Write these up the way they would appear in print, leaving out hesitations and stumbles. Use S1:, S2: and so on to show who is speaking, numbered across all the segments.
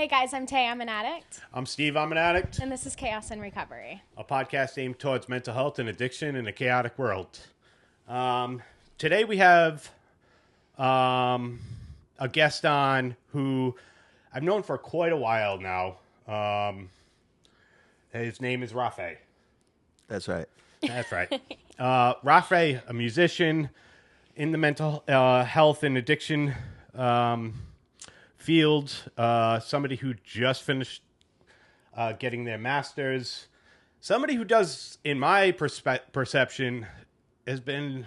S1: Hey guys, I'm Tay. I'm an addict.
S2: I'm Steve. I'm an addict.
S1: And this is Chaos in Recovery.
S2: A podcast aimed towards mental health and addiction in a chaotic world. Today we have a guest on who I've known for quite a while now. His name is Rafay.
S3: That's right.
S2: That's right. Rafay, a musician in the mental health and addiction field, somebody who just finished getting their master's, somebody who does, in my perception, has been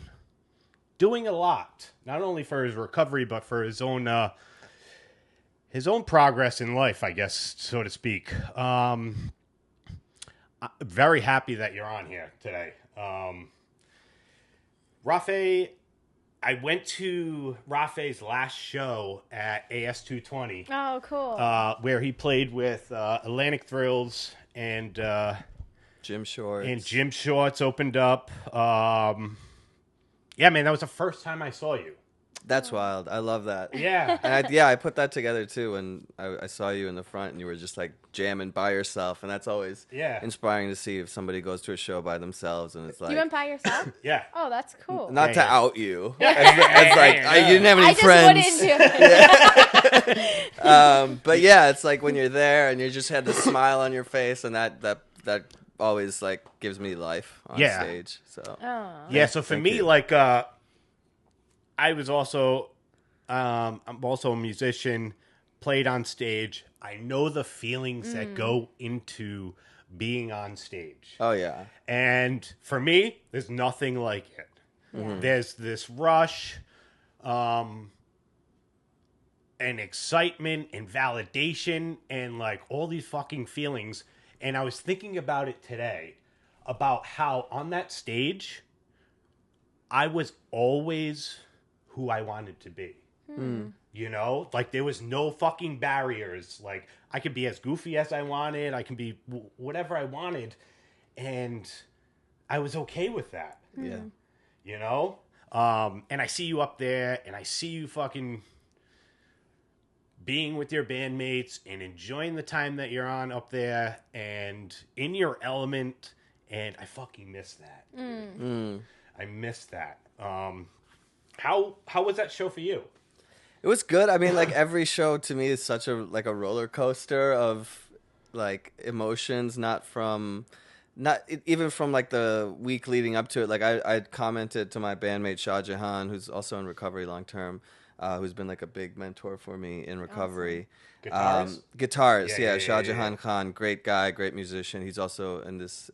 S2: doing a lot, not only for his recovery, but for his own progress in life, I guess, so to speak. I'm very happy that you're on here today. Rafay, I went to Rafay's last show at AS220.
S1: Oh, cool.
S2: Where he played with Atlantic Thrills and
S3: Jim Shorts.
S2: And Jim Shorts opened up. Yeah, man, that was the first time I saw you.
S3: That's wild. I love that.
S2: Yeah.
S3: And I put that together too. And I saw you in the front and you were just like jamming by yourself. And that's always inspiring to see if somebody goes to a show by themselves and it's like.
S1: You went by yourself?
S2: Yeah.
S1: Oh, that's cool.
S3: Not to out you. It's like, you didn't have any friends.
S1: I just wouldn't do it.
S3: But yeah, it's like when you're there and you just had the smile on your face and that always like gives me life on stage. So
S2: yeah, so for me, like I was also I'm also a musician, played on stage. I know the feelings that go into being on stage.
S3: Oh yeah.
S2: And for me, there's nothing like it. Mm-hmm. There's this rush, and excitement and validation and like all these fucking feelings. And I was thinking about it today, about how on that stage, I was always who I wanted to be. You know, like there was no fucking barriers. Like I could be as goofy as I wanted. I can be whatever I wanted. And I was okay with that.
S3: Yeah.
S2: You know? And I see you up there and I see you fucking being with your bandmates and enjoying the time that you're on up there and in your element. And I fucking miss that. I miss that. How was that show for you?
S3: It was good. I mean, like every show to me is such a roller coaster of like emotions, not even from like the week leading up to it. Like I commented to my bandmate Shah Jahan, who's also in recovery long term, who's been like a big mentor for me in recovery.
S2: Awesome.
S3: Guitars, yeah. Shah
S2: Yeah.
S3: Jahan Khan, great guy, great musician. He's also in this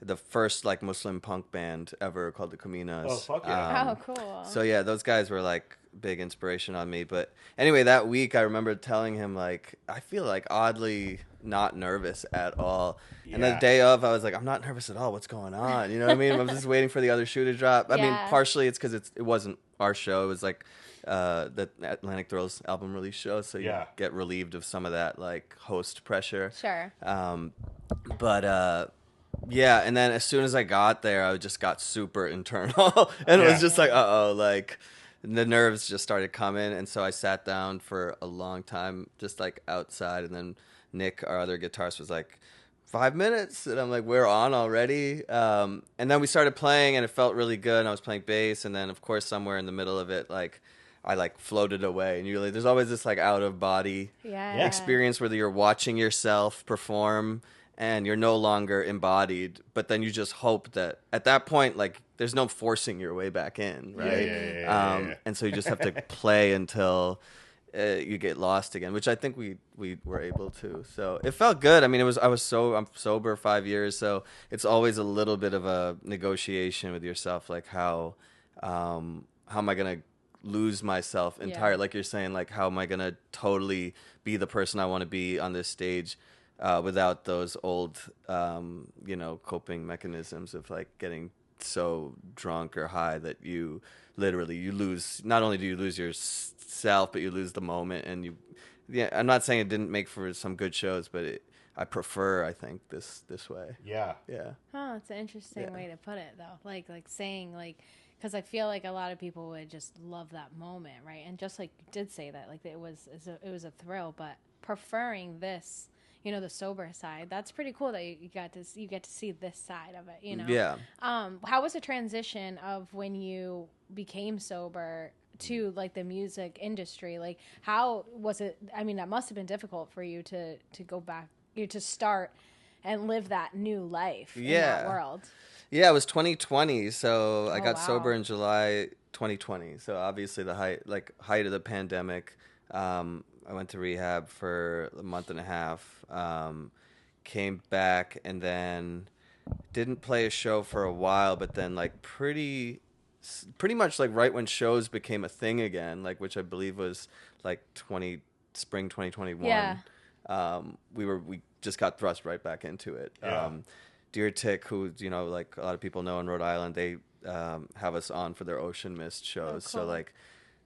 S3: the first like Muslim punk band ever called the Kaminas.
S2: Oh, fuck yeah.
S1: Oh, cool.
S3: So yeah, those guys were like big inspiration on me. But anyway, that week I remember telling him like, I feel like oddly not nervous at all.
S2: Yeah.
S3: And the day of, I was like, I'm not nervous at all. What's going on? You know what I mean? I was just waiting for the other shoe to drop. I mean, partially it's because it wasn't our show. It was like the Atlantic Thrills album release show. So you get relieved of some of that like host pressure.
S1: Sure.
S3: Yeah, and then as soon as I got there, I just got super internal, and it was just like, like the nerves just started coming, and so I sat down for a long time, just like outside, and then Nick, our other guitarist, was like, 5 minutes, and I'm like, we're on already, and then we started playing, and it felt really good, and I was playing bass, and then of course somewhere in the middle of it, like I like floated away, and there's always this like out of body experience where you're watching yourself perform. And you're no longer embodied, but then you just hope that at that point, like, there's no forcing your way back in, right?
S2: Yeah.
S3: And so you just have to play until you get lost again, which I think we were able to. So it felt good. I mean, I'm sober 5 years, so it's always a little bit of a negotiation with yourself, like how am I gonna lose myself entirely? Like you're saying, like how am I gonna totally be the person I want to be on this stage? Without those old, coping mechanisms of like getting so drunk or high that you lose. Not only do you lose yourself, but you lose the moment. And I'm not saying it didn't make for some good shows, but I prefer, I think, this way.
S2: Yeah.
S3: Yeah.
S1: Oh, it's an interesting way to put it, though. Like saying, like, because I feel like a lot of people would just love that moment, right? And just like you did say that, like it was a thrill, but preferring this, the sober side, that's pretty cool that you get to see this side of it,
S3: Yeah.
S1: How was the transition of when you became sober to like the music industry? Like, how was it? I mean, that must have been difficult for you to go back, to start and live that new life in that world.
S3: Yeah, it was 2020, so I got
S1: wow.
S3: sober in July 2020. So obviously the height of the pandemic. I went to rehab for a month and a half. Came back and then didn't play a show for a while, but then like pretty much like right when shows became a thing again, like which I believe was like spring 2021.
S1: Yeah.
S3: We just got thrust right back into it.
S2: Yeah.
S3: Deer Tick, who like a lot of people know in Rhode Island, they have us on for their Ocean Mist shows.
S1: cool.
S3: So like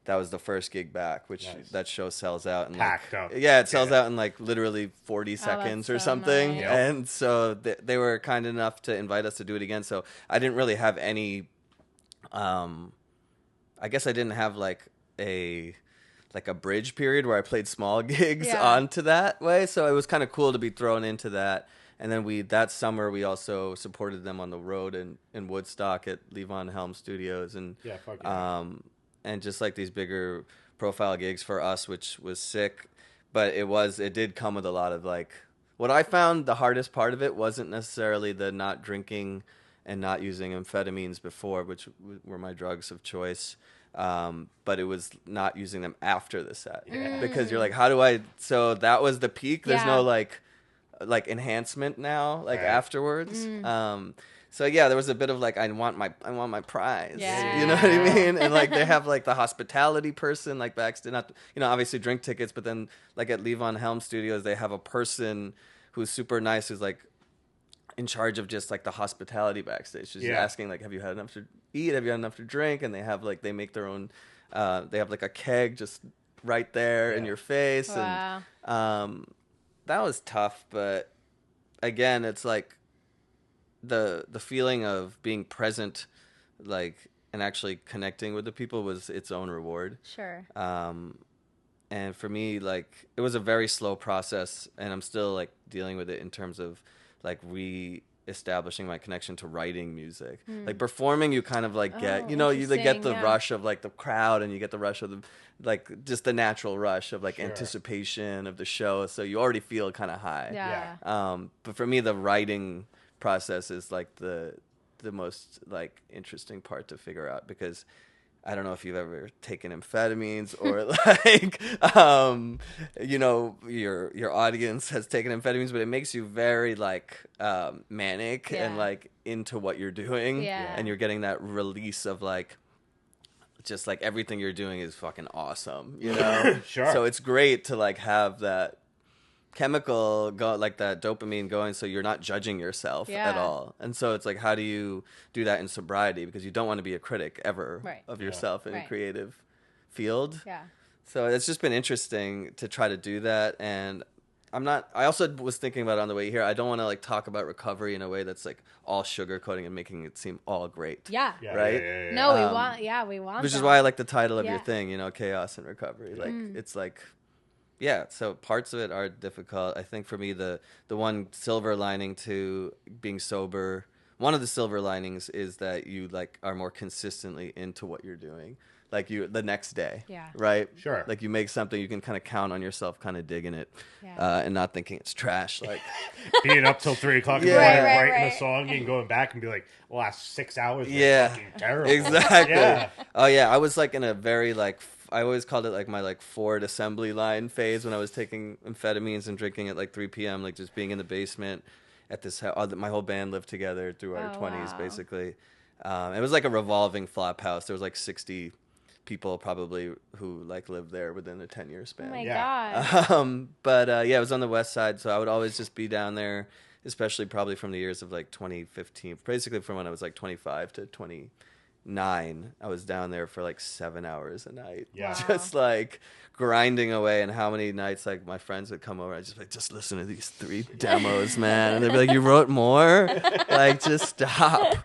S3: that was the first gig back, which that show sells out in
S2: Packed
S3: like
S2: up.
S3: Yeah, it sells out in like literally 40 seconds or
S1: that's so
S3: something.
S1: nice.
S2: Yep.
S3: And so they were kind enough to invite us to do it again. So I didn't really have any I guess I didn't have like a bridge period where I played small gigs onto that way. So it was kind of cool to be thrown into that. And then that summer we also supported them on the road in Woodstock at Levon Helm Studios and and just like these bigger profile gigs for us, which was sick. But it did come with a lot of like, what I found the hardest part of it wasn't necessarily the not drinking and not using amphetamines before, which were my drugs of choice. But it was not using them after the set because you're like, how do I? So that was the peak. There's no like enhancement now, like afterwards. So yeah, there was a bit of like, I want my prize.
S1: Yeah.
S3: You know what I mean? And like they have like the hospitality person like backstage, not obviously drink tickets, but then like at Levon Helm Studios they have a person who's super nice, who's like in charge of just like the hospitality backstage, just asking like, have you had enough to eat, have you had enough to drink? And they have like, they make their own they have like a keg just right there in your face.
S1: Wow.
S3: And that was tough, but again, it's like the feeling of being present, like, and actually connecting with the people was its own reward.
S1: Sure.
S3: And for me, like, it was a very slow process, and I'm still like dealing with it in terms of like re-establishing my connection to writing music. Like performing, you kind of like get, you like get the rush of like the crowd, and you get the rush of the like just the natural rush of like anticipation of the show. So you already feel kind of high.
S1: Yeah.
S3: But for me, the writing process is like the most like interesting part to figure out, because I don't know if you've ever taken amphetamines or like, your audience has taken amphetamines, but it makes you very like manic and like into what you're doing, and you're getting that release of like, just like everything you're doing is fucking awesome,
S2: Sure.
S3: So it's great to like have that chemical go, like that dopamine going, so you're not judging yourself at all. And so it's like, how do you do that in sobriety, because you don't want to be a critic ever of yourself in a creative field. So it's just been interesting to try to do that. And I also was thinking about it on the way here, I don't want to like talk about recovery in a way that's like all sugarcoating and making it seem all great. Right?
S1: No, we want
S3: which is why I like the title of your thing, Chaos and Recovery. Like it's like, so parts of it are difficult. I think for me, the one silver lining to being sober, one of the silver linings is that you like are more consistently into what you're doing. Like the next day, right?
S2: Sure.
S3: Like you make something, you can kind of count on yourself kind of digging it and not thinking it's trash. Like
S2: being up till 3 o'clock in the morning writing a song and going back and be like, well, last 6 hours was fucking terrible.
S3: Exactly. Oh yeah, I was like in a very like, I always called it like my like Ford assembly line phase when I was taking amphetamines and drinking at like 3 p.m. Like just being in the basement at this house. My whole band lived together through our 20s, basically. It was like a revolving flop house. There was like 60 people probably who like lived there within a 10-year span.
S1: Oh my God.
S3: But it was on the west side, so I would always just be down there, especially probably from the years of like 2015, basically from when I was like 25 to 29 9, I was down there for like 7 hours a night.
S2: Yeah.
S1: Wow.
S3: Just like grinding away. And how many nights like my friends would come over, I just like, just listen to these 3 demos, man. And they'd be like, you wrote more? Like, just stop.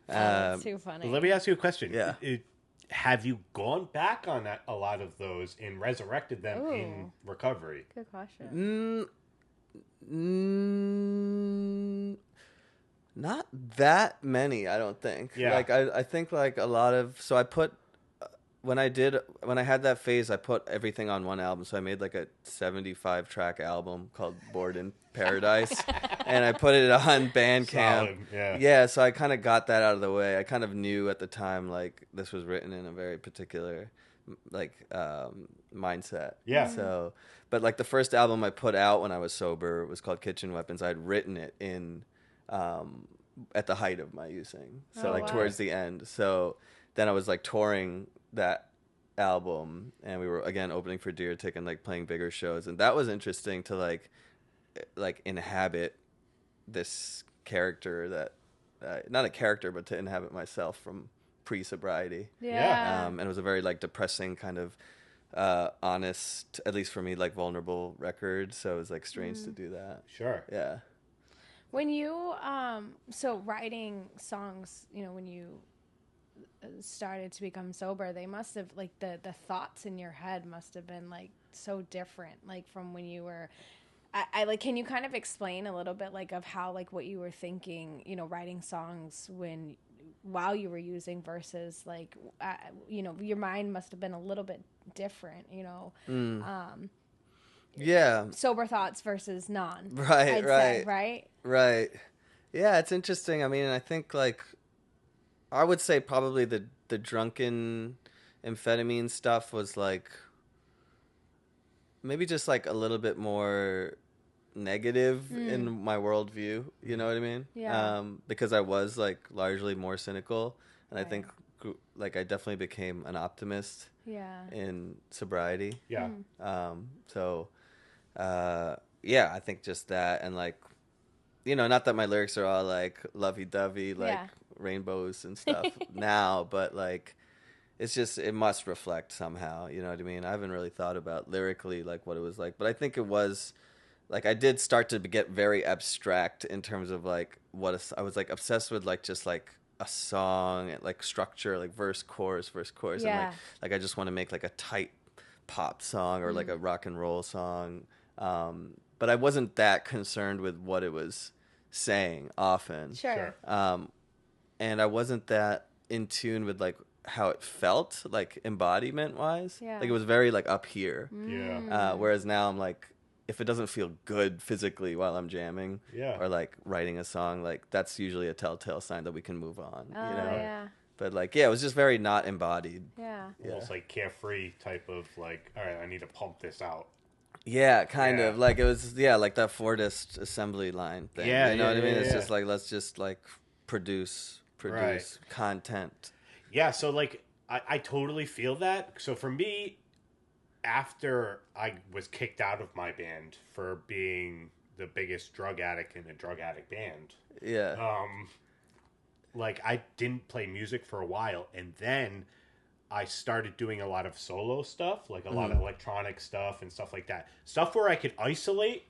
S1: That's too funny.
S2: Let me ask you a question.
S3: Yeah.
S2: Have you gone back on a lot of those and resurrected them in recovery?
S1: Good question.
S3: Not that many, I don't think.
S2: Yeah.
S3: Like I think like a lot of, so I put when I had that phase, I put everything on one album. So I made like a 75 track album called Bored in Paradise, and I put it on Bandcamp.
S2: Solid, yeah.
S3: Yeah, so I kind of got that out of the way. I kind of knew at the time like this was written in a very particular like mindset.
S2: Yeah.
S3: So, but like the first album I put out when I was sober was called Kitchen Weapons. I'd written it in at the height of my using, so like
S1: wow.
S3: towards the end. So then I was like touring that album, and we were again opening for Deer Tick and like playing bigger shows, and that was interesting to like inhabit this character that not a character, but to inhabit myself from pre-sobriety.
S1: Yeah.
S3: And it was a very like depressing kind of honest, at least for me, like vulnerable record. So it was like strange to do that.
S2: Sure.
S3: Yeah.
S1: When you so writing songs, you know, when you started to become sober, they must have like the thoughts in your head must have been like so different, like from when you were. I like, can you kind of explain a little bit like of how like what you were thinking, you know, writing songs while you were using versus like you know, your mind must have been a little bit different, you know.
S3: Yeah.
S1: Sober thoughts versus non.
S3: Right,
S1: I'd
S3: right.
S1: say, right?
S3: Right. Yeah, it's interesting. I mean, I think like I would say probably the drunken amphetamine stuff was like maybe just like a little bit more negative in my worldview. You know what I mean?
S1: Yeah.
S3: Because I was like largely more cynical, and
S1: Right.
S3: I think like I definitely became an optimist
S1: Yeah.
S3: in sobriety.
S2: Yeah.
S3: So yeah, I think just that, and like, you know, not that my lyrics are all like lovey-dovey, like
S1: Yeah.
S3: rainbows and stuff now, but like, it's just, it must reflect somehow, you know what I mean? I haven't really thought about lyrically like what it was like, but I think it was like, I did start to get very abstract in terms of like I was like obsessed with like just like a song and like structure, like verse chorus,
S1: Yeah.
S3: and like I just want to make like a tight pop song or like a rock and roll song. But I wasn't that concerned with what it was saying often.
S1: Sure.
S3: And I wasn't that in tune with like how it felt, like embodiment wise.
S1: Yeah.
S3: Like it was very like up here.
S2: Yeah.
S3: Whereas now I'm like, if it doesn't feel good physically while I'm jamming
S2: Yeah.
S3: or like writing a song, like that's usually a telltale sign that we can move on.
S1: Oh,
S3: You know?
S1: yeah.
S3: But like, yeah, it was just very not embodied.
S1: Yeah.
S2: Almost like carefree type of like, all right, I need to pump this out.
S3: Yeah, kind
S2: Yeah.
S3: of like it was. Yeah, like that Fordist assembly line thing.
S2: Yeah,
S3: you know
S2: yeah,
S3: what I mean.
S2: yeah,
S3: It's
S2: yeah.
S3: just like let's just like produce
S2: Right.
S3: content.
S2: Yeah, so like I totally feel that. So for me, after I was kicked out of my band for being the biggest drug addict in a drug addict band,
S3: Yeah,
S2: like I didn't play music for a while, and then I started doing a lot of solo stuff, like a lot of electronic stuff and stuff like that. Stuff where I could isolate,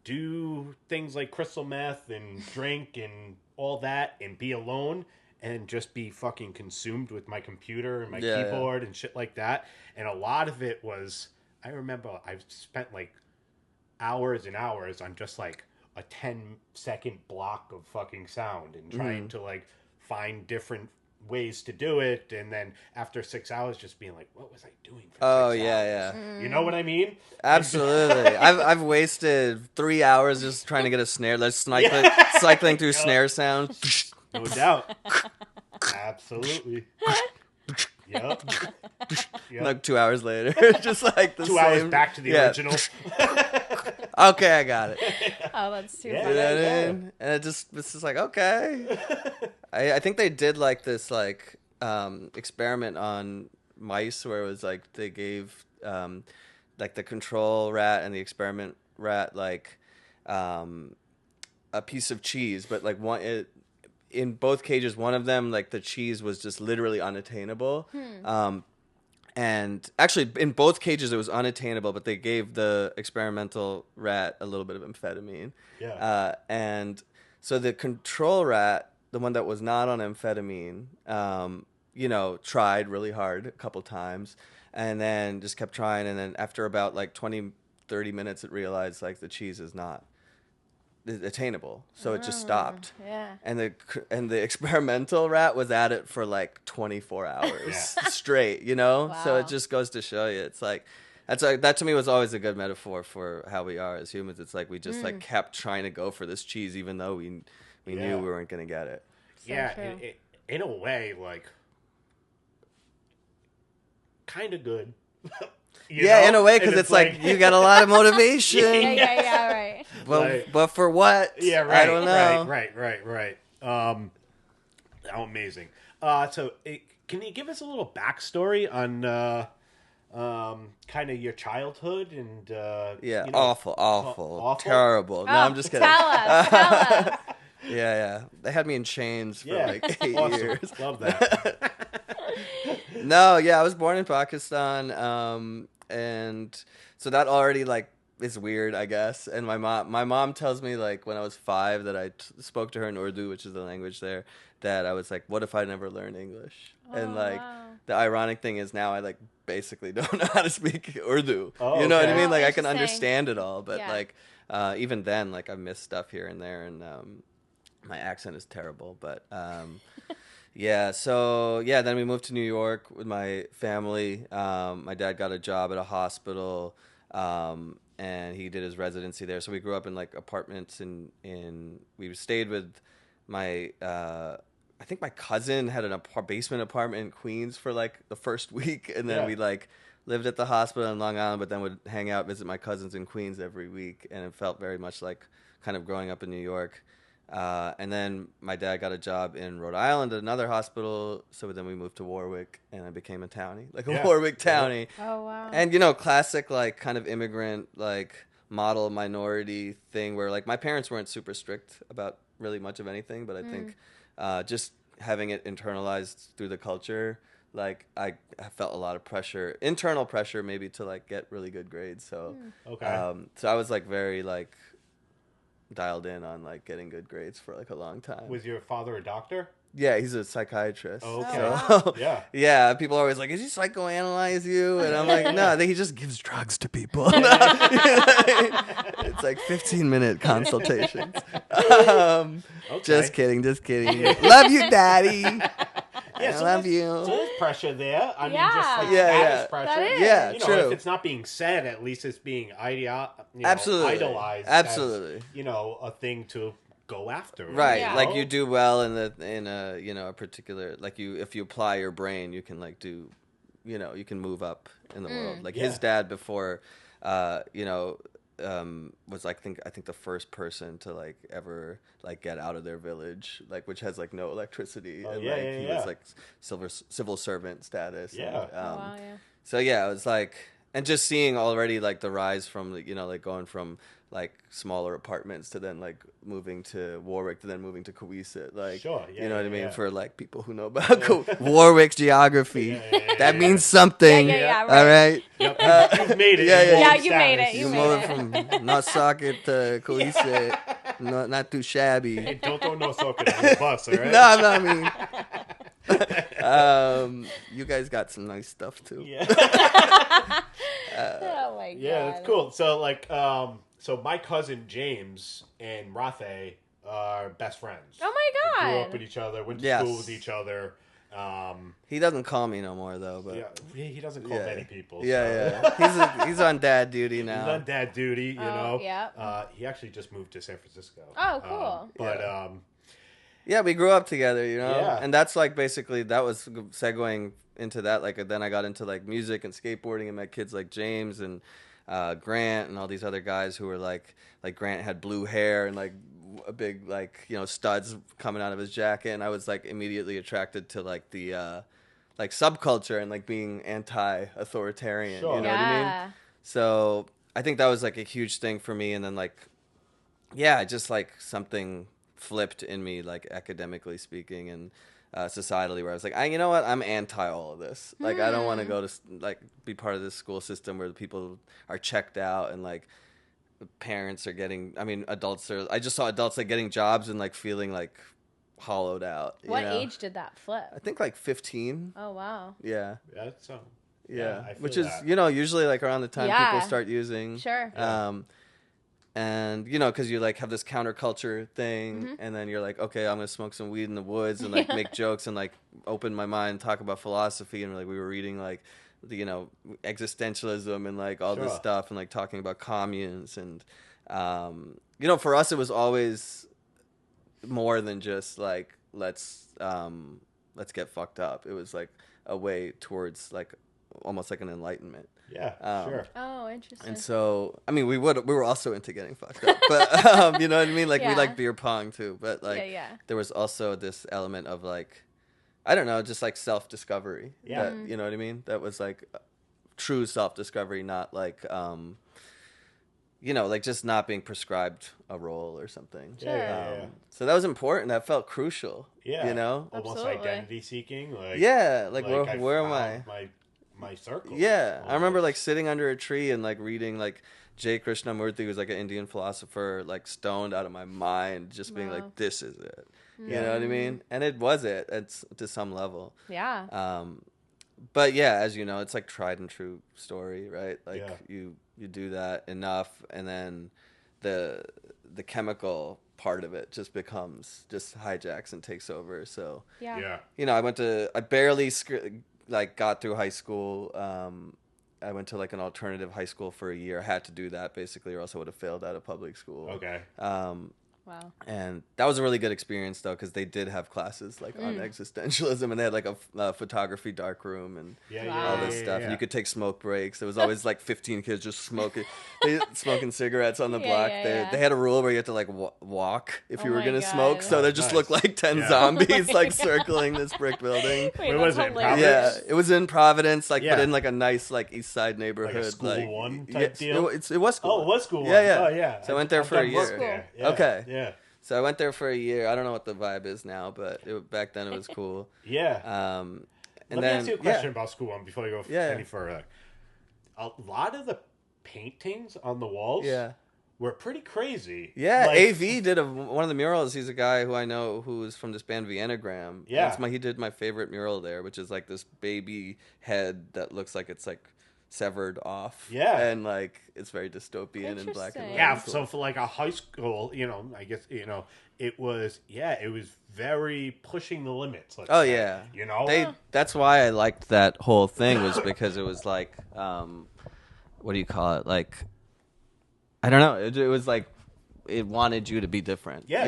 S2: do things like crystal meth and drink and all that, and be alone and just be fucking consumed with my computer and my
S3: Yeah,
S2: keyboard and shit like that. And a lot of it was, I remember I've spent like hours and hours on just like a 10-second block of fucking sound and trying to like find different ways to do it, and then after 6 hours just being like, what was I doing for 6
S3: Oh,
S2: hours?
S3: yeah, yeah.
S2: You know what I mean?
S3: Absolutely. I've wasted 3 hours just trying to get a snare. Like cycling through snare sound.
S2: No doubt. Absolutely. Yep.
S3: Like 2 hours later, just like the
S2: 2
S3: same.
S2: hours back to the
S3: Yeah.
S2: original.
S3: Okay, I got it.
S1: Oh, that's too
S2: Yeah.
S3: You
S1: funny.
S3: know what I
S2: Yeah.
S3: mean? And it's just like, okay. I think they did like this like experiment on mice where it was like they gave like the control rat and the experiment rat like a piece of cheese, but like in both cages, one of them, like the cheese was just literally unattainable. And actually, in both cages, it was unattainable, but they gave the experimental rat a little bit of amphetamine.
S2: Yeah.
S3: And so the control rat, the one that was not on amphetamine, tried really hard a couple times and then just kept trying. And then after about like 20, 30 minutes, it realized like the cheese is not attainable, so it just stopped. And the experimental rat was at it for like 24 hours straight, so it just goes to show you, it's like that to me was always a good metaphor for how we are as humans. It's like we just like kept trying to go for this cheese even though we knew we weren't going to get it.
S2: In a way, like, kind of good.
S3: In a way, because it's like you got a lot of motivation.
S1: Right.
S3: But for what?
S2: Yeah, right.
S3: I don't know.
S2: Right. Amazing. So, can you give us a little backstory on kind of your childhood and
S3: awful, terrible. No, I'm just kidding.
S1: Tell us.
S3: Yeah. They had me in chains for like 8 years.
S2: Love that.
S3: No, I was born in Pakistan, and so that already like is weird, I guess. And my mom tells me like when I was 5 that I spoke to her in Urdu, which is the language there. That I was like, what if I never learned English? And like the ironic thing is now I like basically don't know how to speak Urdu. You know what I mean? Like I can understand it all, but like even then, like I miss stuff here and there, and my accent is terrible. But then we moved to New York with my family. My dad got a job at a hospital, and he did his residency there. So we grew up in like apartments, we stayed with my I think my cousin had a basement apartment in Queens for like the first week, and then we like lived at the hospital in Long Island, but then would hang out, visit my cousins in Queens every week, and it felt very much like kind of growing up in New York. And then my dad got a job in Rhode Island at another hospital, so then we moved to Warwick, and I became a townie, like a Warwick townie.
S1: Oh, wow.
S3: And, classic, like, kind of immigrant, like, model minority thing where, like, my parents weren't super strict about really much of anything, but I think just having it internalized through the culture, like, I felt a lot of pressure, internal pressure maybe to, like, get really good grades. So, so I was, like, very, like, dialed in on like getting good grades for like a long time.
S2: Was your father a doctor?
S3: Yeah, he's a psychiatrist.
S2: Oh, okay.
S3: So,
S2: yeah.
S3: Yeah, people are always like, "Is he psychoanalyze you?" And I'm like, "No, he just gives drugs to people." It's like 15-minute consultations. Just kidding. Love you, Daddy. I love you.
S2: So there's pressure there. I mean, just like
S3: status
S2: pressure.
S1: That is.
S3: Yeah, true.
S2: If it's not being said, at least it's being
S3: Absolutely.
S2: idolized.
S3: Absolutely.
S2: As, a thing to go after.
S3: Right. Like you do well in a a particular, like if you apply your brain, you can like do, you can move up in the world. Like his dad before, was like I think the first person to like ever like get out of their village, like which has like no electricity, and he was like civil servant status. So it was like, and just seeing already like the rise from like going from like smaller apartments to then like moving to Warwick to then moving to Cohasset, like you know what I mean, for like people who know about Warwick geography, that means something.
S1: Right.
S3: All right.
S2: Yep. You've made it.
S1: You made it.
S3: You moved from Nosocket to Cohasset. Not too shabby.
S2: Hey, don't throw Nosocket on the bus, all right?
S3: No, I mean, you guys got some nice stuff too.
S1: Oh my god.
S2: Yeah, that's cool. So like, so my cousin James and Rafay are best friends.
S1: Oh my god.
S2: They grew up with each other, went to school with each other.
S3: He doesn't call me no more though, but
S2: he doesn't call many people.
S3: He's on dad duty now.
S2: He's on dad duty, you know.
S1: Yeah.
S2: He actually just moved to San Francisco.
S1: Oh, cool.
S3: Yeah, we grew up together, and that's like basically that was segueing into that. Like then I got into like music and skateboarding and met kids like James and Grant and all these other guys who were like Grant had blue hair and like a big like studs coming out of his jacket, and I was like immediately attracted to like the like subculture and like being anti-authoritarian. You know what I mean? So I think that was like a huge thing for me, and then like just like something flipped in me, like academically speaking and societally, where I was like, you know what, I'm anti all of this. Like, I don't want to go to like be part of this school system where the people are checked out and like parents are getting. I mean, adults are. I just saw adults like getting jobs and like feeling like hollowed out.
S1: What age did that flip?
S3: I think like 15.
S1: Oh wow.
S3: Yeah.
S2: That's
S3: Yeah,
S2: I feel
S3: which is
S2: that.
S3: usually like around the time
S1: Yeah.
S3: people start using.
S1: Sure.
S3: And because you like have this counterculture thing, and then you're like, okay, I'm gonna smoke some weed in the woods and like make jokes and like open my mind, talk about philosophy, and like we were reading like existentialism and like all this stuff and like talking about communes and for us it was always more than just like let's get fucked up. It was like a way towards like almost like an enlightenment.
S2: Yeah, sure.
S1: Oh, interesting.
S3: And so, I mean, we were also into getting fucked up, but you know what I mean? Like we like beer pong too, but like there was also this element of like, I don't know, just like self-discovery.
S2: Yeah.
S3: That, you know what I mean? That was like true self-discovery, not like, like just not being prescribed a role or something.
S1: Sure.
S2: Yeah.
S3: So that was important. That felt crucial.
S2: Yeah.
S3: Almost
S1: Absolutely.
S2: identity seeking. Like,
S3: like where am
S2: found
S3: I?
S2: My circle.
S3: Yeah, I remember like sitting under a tree and like reading like J. Krishnamurti, who's like an Indian philosopher, like stoned out of my mind, just being like, "This is it." You know what I mean? And it was it. It's to some level.
S1: Yeah.
S3: But yeah, as you know, it's like tried and true story, right? Like you do that enough, and then the part of it just hijacks and takes over. So
S1: Yeah.
S3: I barely got through high school. I went to like an alternative high school for a year. I had to do that basically, or else I would have failed out of public school.
S2: Okay.
S1: Wow.
S3: And that was a really good experience though, because they did have classes like on existentialism, and they had like a photography dark room and all this stuff. And you could take smoke breaks. There was always like 15 kids just smoking cigarettes on the block. They had a rule where you had to like walk if you were gonna smoke. So there just looked like 10 zombies like circling this brick building.
S2: Where was it?
S3: Yeah, it was in Providence, but in like a nice like East Side neighborhood,
S2: like a school one type deal.
S3: It was school.
S2: Oh, it was school one.
S3: Yeah.
S2: Oh, yeah.
S3: So I went there for a year. Okay.
S2: Yeah.
S3: So I went there for a year. I don't know what the vibe is now, but back then it was cool.
S2: Yeah. Let me ask you a question about school one before you go any further. A lot of the paintings on the walls were pretty crazy.
S3: Yeah, like, AV did one of the murals. He's a guy who I know who is from this band Viennagram.
S2: Yeah.
S3: He did my favorite mural there, which is like this baby head that looks like it's like severed off.
S2: Yeah.
S3: And like it's very dystopian and black and white.
S2: Yeah, so for like a high school, I guess, it was very pushing the limits.
S3: Oh yeah. That's why I liked that whole thing, was because it was like what do you call it? Like, I don't know. It was like it wanted you to be different.
S2: Yeah,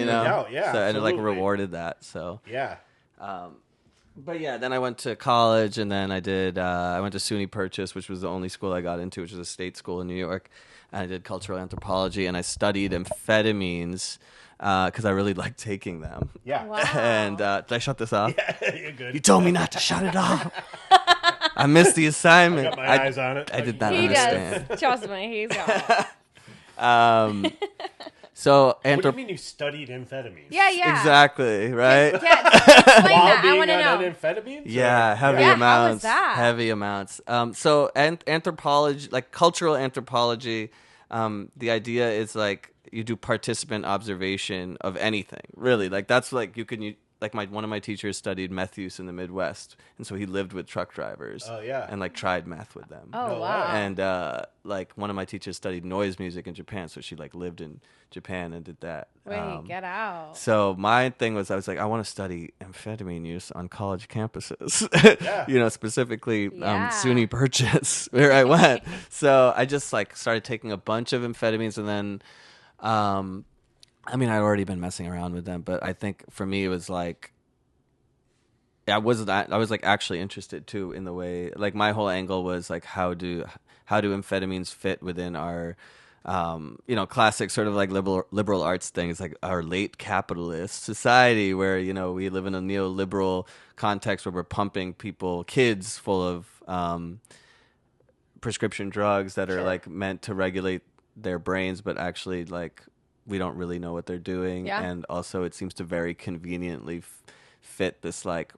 S3: yeah. So, and it like rewarded that. So
S2: yeah.
S3: But yeah, then I went to college, and then I went to SUNY Purchase, which was the only school I got into, which was a state school in New York. And I did cultural anthropology, and I studied amphetamines because I really liked taking them.
S2: Yeah.
S1: Wow.
S3: And did I shut this off?
S2: Yeah, you're good.
S3: You told me not to shut it off. I missed the assignment.
S2: I got my eyes on it.
S3: I did not
S1: He
S3: understand.
S1: does. Trust me, he's got it.
S3: So
S2: what do you mean you studied amphetamines?
S1: Yeah.
S3: Exactly, right?
S1: Yeah, explain
S2: While
S1: that. I
S2: being
S1: want to
S2: on
S1: know.
S2: amphetamines?
S3: Yeah, heavy
S1: Yeah,
S3: amounts.
S1: how was that?
S3: Heavy amounts. So anthropology, like cultural anthropology, the idea is like you do participant observation of anything, really. Like that's like one of my teachers studied meth use in the Midwest, and so he lived with truck drivers.
S2: Oh yeah.
S3: And like tried meth with them.
S1: Oh
S2: No
S1: wow.
S2: way.
S3: And like one of my teachers studied noise music in Japan, so she like lived in Japan and did that.
S1: Wait, get out.
S3: So my thing was, I was like, I want to study amphetamine use on college campuses.
S2: Yeah.
S3: Specifically
S1: Yeah.
S3: SUNY Purchase, where I went. So I just like started taking a bunch of amphetamines, and then I mean, I'd already been messing around with them, but I think for me it was like I was like actually interested too in the way, like my whole angle was like how do amphetamines fit within our classic sort of like liberal arts things, like our late capitalist society where we live in a neoliberal context where we're pumping kids full of prescription drugs that are like meant to regulate their brains, but actually like we don't really know what they're doing.
S1: Yeah.
S3: And also it seems to very conveniently fit this like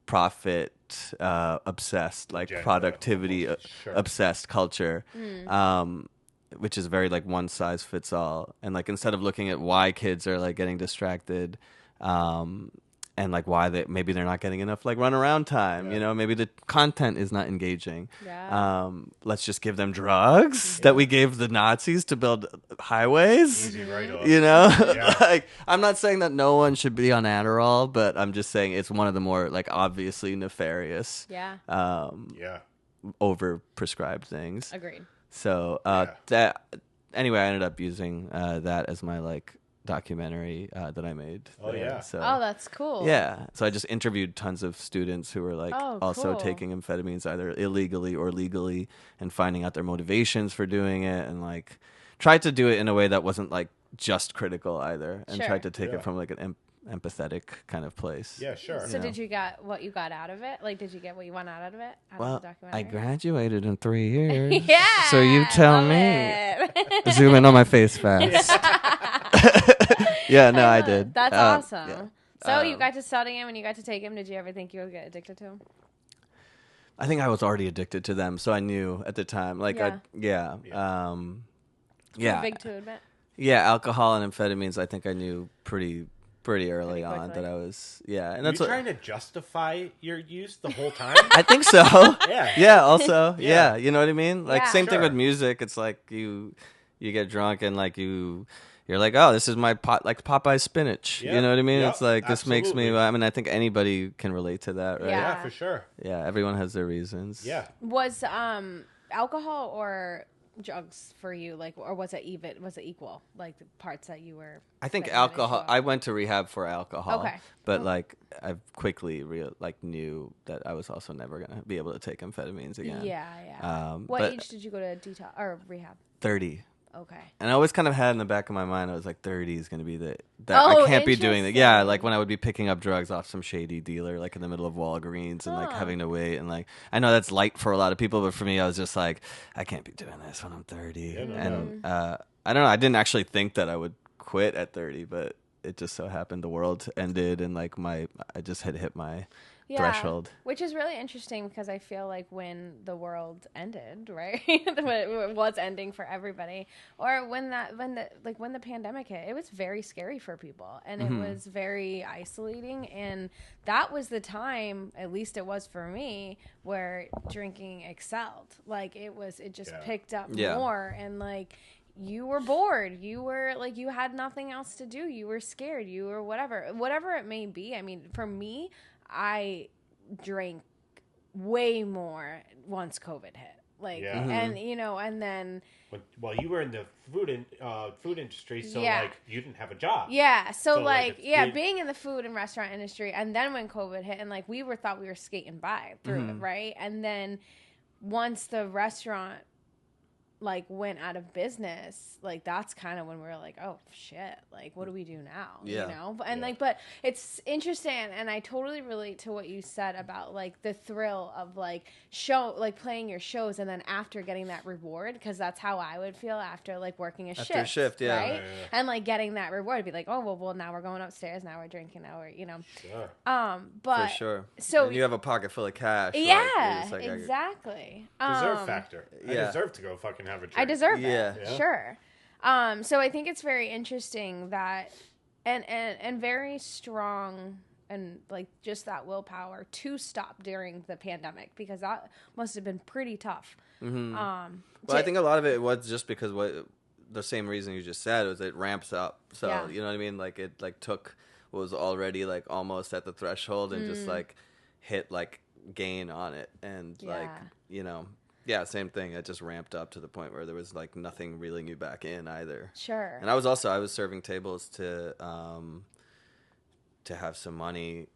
S3: profit obsessed, like
S2: Agenda,
S3: productivity
S2: almost. Sure.
S3: obsessed culture. Which is very like one size fits all. And like instead of looking at why kids are like getting distracted, and like why maybe they're not getting enough like run around time, you know, maybe the content is not engaging.
S1: Yeah.
S3: Let's just give them drugs that we gave the Nazis to build highways.
S2: Easy write-off.
S3: You know,
S2: Yeah.
S3: like I'm not saying that no one should be on Adderall, but I'm just saying it's one of the more like obviously nefarious,
S1: Yeah.
S2: Yeah.
S3: over prescribed things.
S1: Agreed.
S3: So that anyway, I ended up using that as my like documentary that I made.
S2: Oh, yeah.
S3: So
S1: Oh, that's cool.
S3: yeah. So I just interviewed tons of students who were like
S1: Oh,
S3: also
S1: cool.
S3: taking amphetamines either illegally or legally, and finding out their motivations for doing it, and like tried to do it in a way that wasn't like just critical either, and
S1: Sure.
S3: tried to take
S2: Yeah.
S3: it from like an empathetic kind of place.
S2: Yeah, sure.
S1: So
S3: Yeah.
S1: did you get what you got out of it? Like, did you get what you want out of it? Out
S3: Well,
S1: of the documentary?
S3: I graduated in 3 years.
S1: Yeah.
S3: So you tell
S1: love
S3: me.
S1: it.
S3: Zoom in on my face fast. Yeah, no, I
S1: love it.
S3: did.
S1: That's awesome.
S3: yeah.
S1: So you got to study him and you got to take him. Did you ever think you would get addicted to him?
S3: I think I was already addicted to them, so I knew at the time. Like,
S1: Yeah.
S3: yeah,
S1: Too big to admit.
S3: yeah. Alcohol and amphetamines. I think I knew pretty early
S1: Pretty
S3: on
S1: quickly.
S3: that I was. Yeah, and
S2: Are
S3: that's
S2: you
S3: what
S2: trying to justify your use the whole time?
S3: I think so.
S2: Yeah.
S3: Yeah. Also,
S2: Yeah.
S3: yeah. You know what I mean? Like
S1: Yeah.
S3: same thing
S2: Sure.
S3: with music. It's like you get drunk and like you're like, oh, this is my like Popeye spinach.
S2: Yep.
S3: You know what I mean?
S2: Yep.
S3: It's like this makes me.
S2: Absolutely.
S3: I mean, I think anybody can relate to that, right?
S1: Yeah.
S2: Yeah, for sure.
S3: Yeah, everyone has their reasons.
S2: Yeah.
S1: Was alcohol or drugs for you, like, or was it equal, like the parts that you were?
S3: I think
S1: that you had
S3: alcohol.
S1: issue
S3: I
S1: with?
S3: went to rehab for alcohol.
S1: Okay.
S3: But like, I quickly knew that I was also never gonna be able to take amphetamines again.
S1: Yeah, yeah. What
S3: but
S1: age did you go to detox or rehab?
S3: 30.
S1: Okay.
S3: And I always kind of had in the back of my mind, I was like, 30 is gonna be that
S1: Oh,
S3: I can't be doing that. Yeah,
S1: interesting.
S3: like when I would be picking up drugs off some shady dealer, like in the middle of Walgreens, and like
S1: Huh.
S3: having to wait, and like I know that's light for a lot of people, but for me, I was just like, I can't be doing this when I'm 30.
S2: Yeah, no
S3: And I don't know, I didn't actually think that I would quit at 30, but it just so happened the world ended, and like I just had hit my threshold.
S1: Which is really interesting because I feel like when the world ended, right? It was ending for everybody. Or when the pandemic hit, it was very scary for people and it was very isolating, and that was the time, at least it was for me, where drinking excelled. Like it just picked up
S3: Yeah.
S1: more, and like you were bored. You were like, you had nothing else to do. You were scared. You were whatever it may be. I mean, for me, I drank way more once COVID hit. Like,
S2: Yeah.
S1: and you know, and then
S2: Well, you were in the food industry, so
S1: Yeah.
S2: like you didn't have a job.
S1: yeah, so
S2: So,
S1: like
S2: it's
S1: yeah,
S2: big-
S1: being in the food and restaurant industry, and then when COVID hit, and like thought we were skating by through it, right? And then once the restaurant like went out of business, like that's kind of when we were like, oh shit, like what do we do now?
S3: Yeah.
S1: You know? And
S2: Yeah.
S1: like, but it's interesting, and I totally relate to what you said about like the thrill of like playing your shows and then after getting that reward, because that's how I would feel after like working a
S3: After a shift, yeah.
S1: right?
S2: Yeah, yeah.
S1: And like getting that reward, be like, oh well now we're going upstairs, now we're drinking, now we're, you know.
S2: Sure.
S1: But
S3: For sure.
S1: so-
S3: and you have a pocket full of cash. like,
S1: yeah,
S3: it's like,
S1: exactly.
S2: Deserve factor. I
S3: yeah.
S2: deserve to go fucking have a drink.
S1: I deserve
S3: Yeah.
S1: it.
S2: Yeah.
S1: Sure. So I think it's very interesting that and very strong, and like just that willpower to stop during the pandemic, because that must have been pretty tough.
S3: Well, I think a lot of it was just because the same reason you just said was it ramps up. So
S1: Yeah.
S3: you know what I mean? Like it like took what was already like almost at the threshold and just like hit like gain on it, and like
S1: Yeah.
S3: you know. Yeah, same thing. It just ramped up to the point where there was like nothing reeling you back in either.
S1: Sure.
S3: And I was serving tables to have some money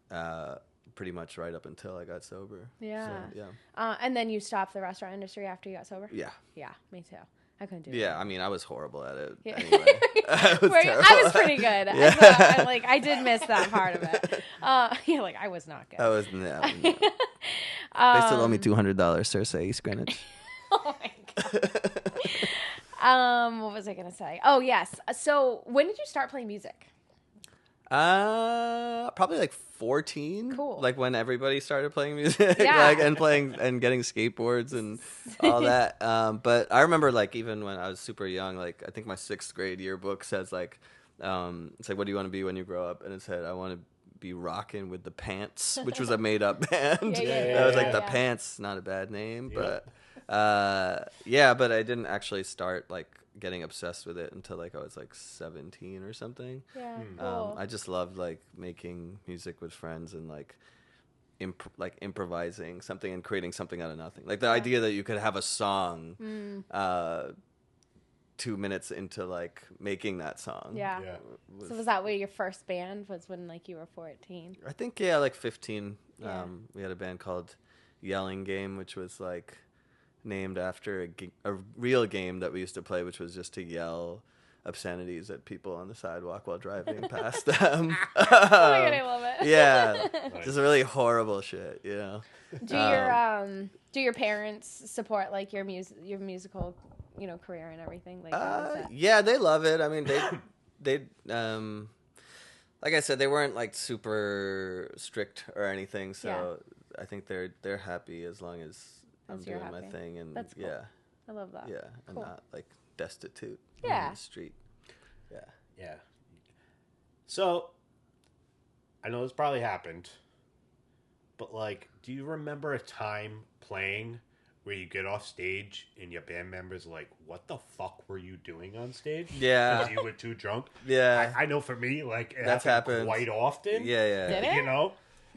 S3: pretty much right up until I got sober.
S1: Yeah.
S3: So, yeah.
S1: And then you stopped the restaurant industry after you got sober?
S3: Yeah.
S1: Yeah, me too. I couldn't do it.
S3: Yeah, I mean, I was horrible at it.
S1: Yeah.
S3: Anyway. I was terrible.
S1: I was pretty good.
S3: Yeah.
S1: So, I did miss that part of it. Yeah, like I was not good.
S3: I was no. They still owe me $200, Cersei Greenwich.
S1: Oh my god. What was I gonna say? Oh yes. So when did you start playing music?
S3: Probably like 14.
S1: Cool.
S3: Like when everybody started playing music,
S1: Yeah.
S3: like and playing and getting skateboards and all that. But I remember like even when I was super young, like I think my 6th grade yearbook says like, it's like, what do you want to be when you grow up? And it said, I want to be rocking with the Pants, which was a made up band. That was like the Pants, not a bad name, but yeah, but I didn't actually start like getting obsessed with it until like I was like 17 or something.
S1: Yeah, cool.
S3: I just loved like making music with friends and like improvising something and creating something out of nothing. Like the idea that you could have a song 2 minutes into like making that song.
S1: Yeah. So was that what your first band was when like you were 14?
S3: I think like 15. We had a band called Yelling Game, which was like named after a real game that we used to play, which was just to yell obscenities at people on the sidewalk while driving past them.
S1: Oh my god, I love it.
S3: Yeah, just really horrible shit, you know.
S1: Do your parents support like your musical, you know, career and everything? Like,
S3: yeah, they love it. I mean, they like I said, they weren't like super strict or anything, so I think they're happy as long as I'm doing my thing, and
S1: that's cool. I love that.
S3: Yeah, I'm not like destitute on the street.
S2: Yeah. So, I know this probably happened, but like, do you remember a time playing where you get off stage and your band members are like, what the fuck were you doing on stage?
S3: Yeah.
S2: Because you were too drunk?
S3: Yeah.
S2: I know for me, like,
S3: That's happened
S2: quite often.
S3: Yeah.
S1: Did it?
S2: You know?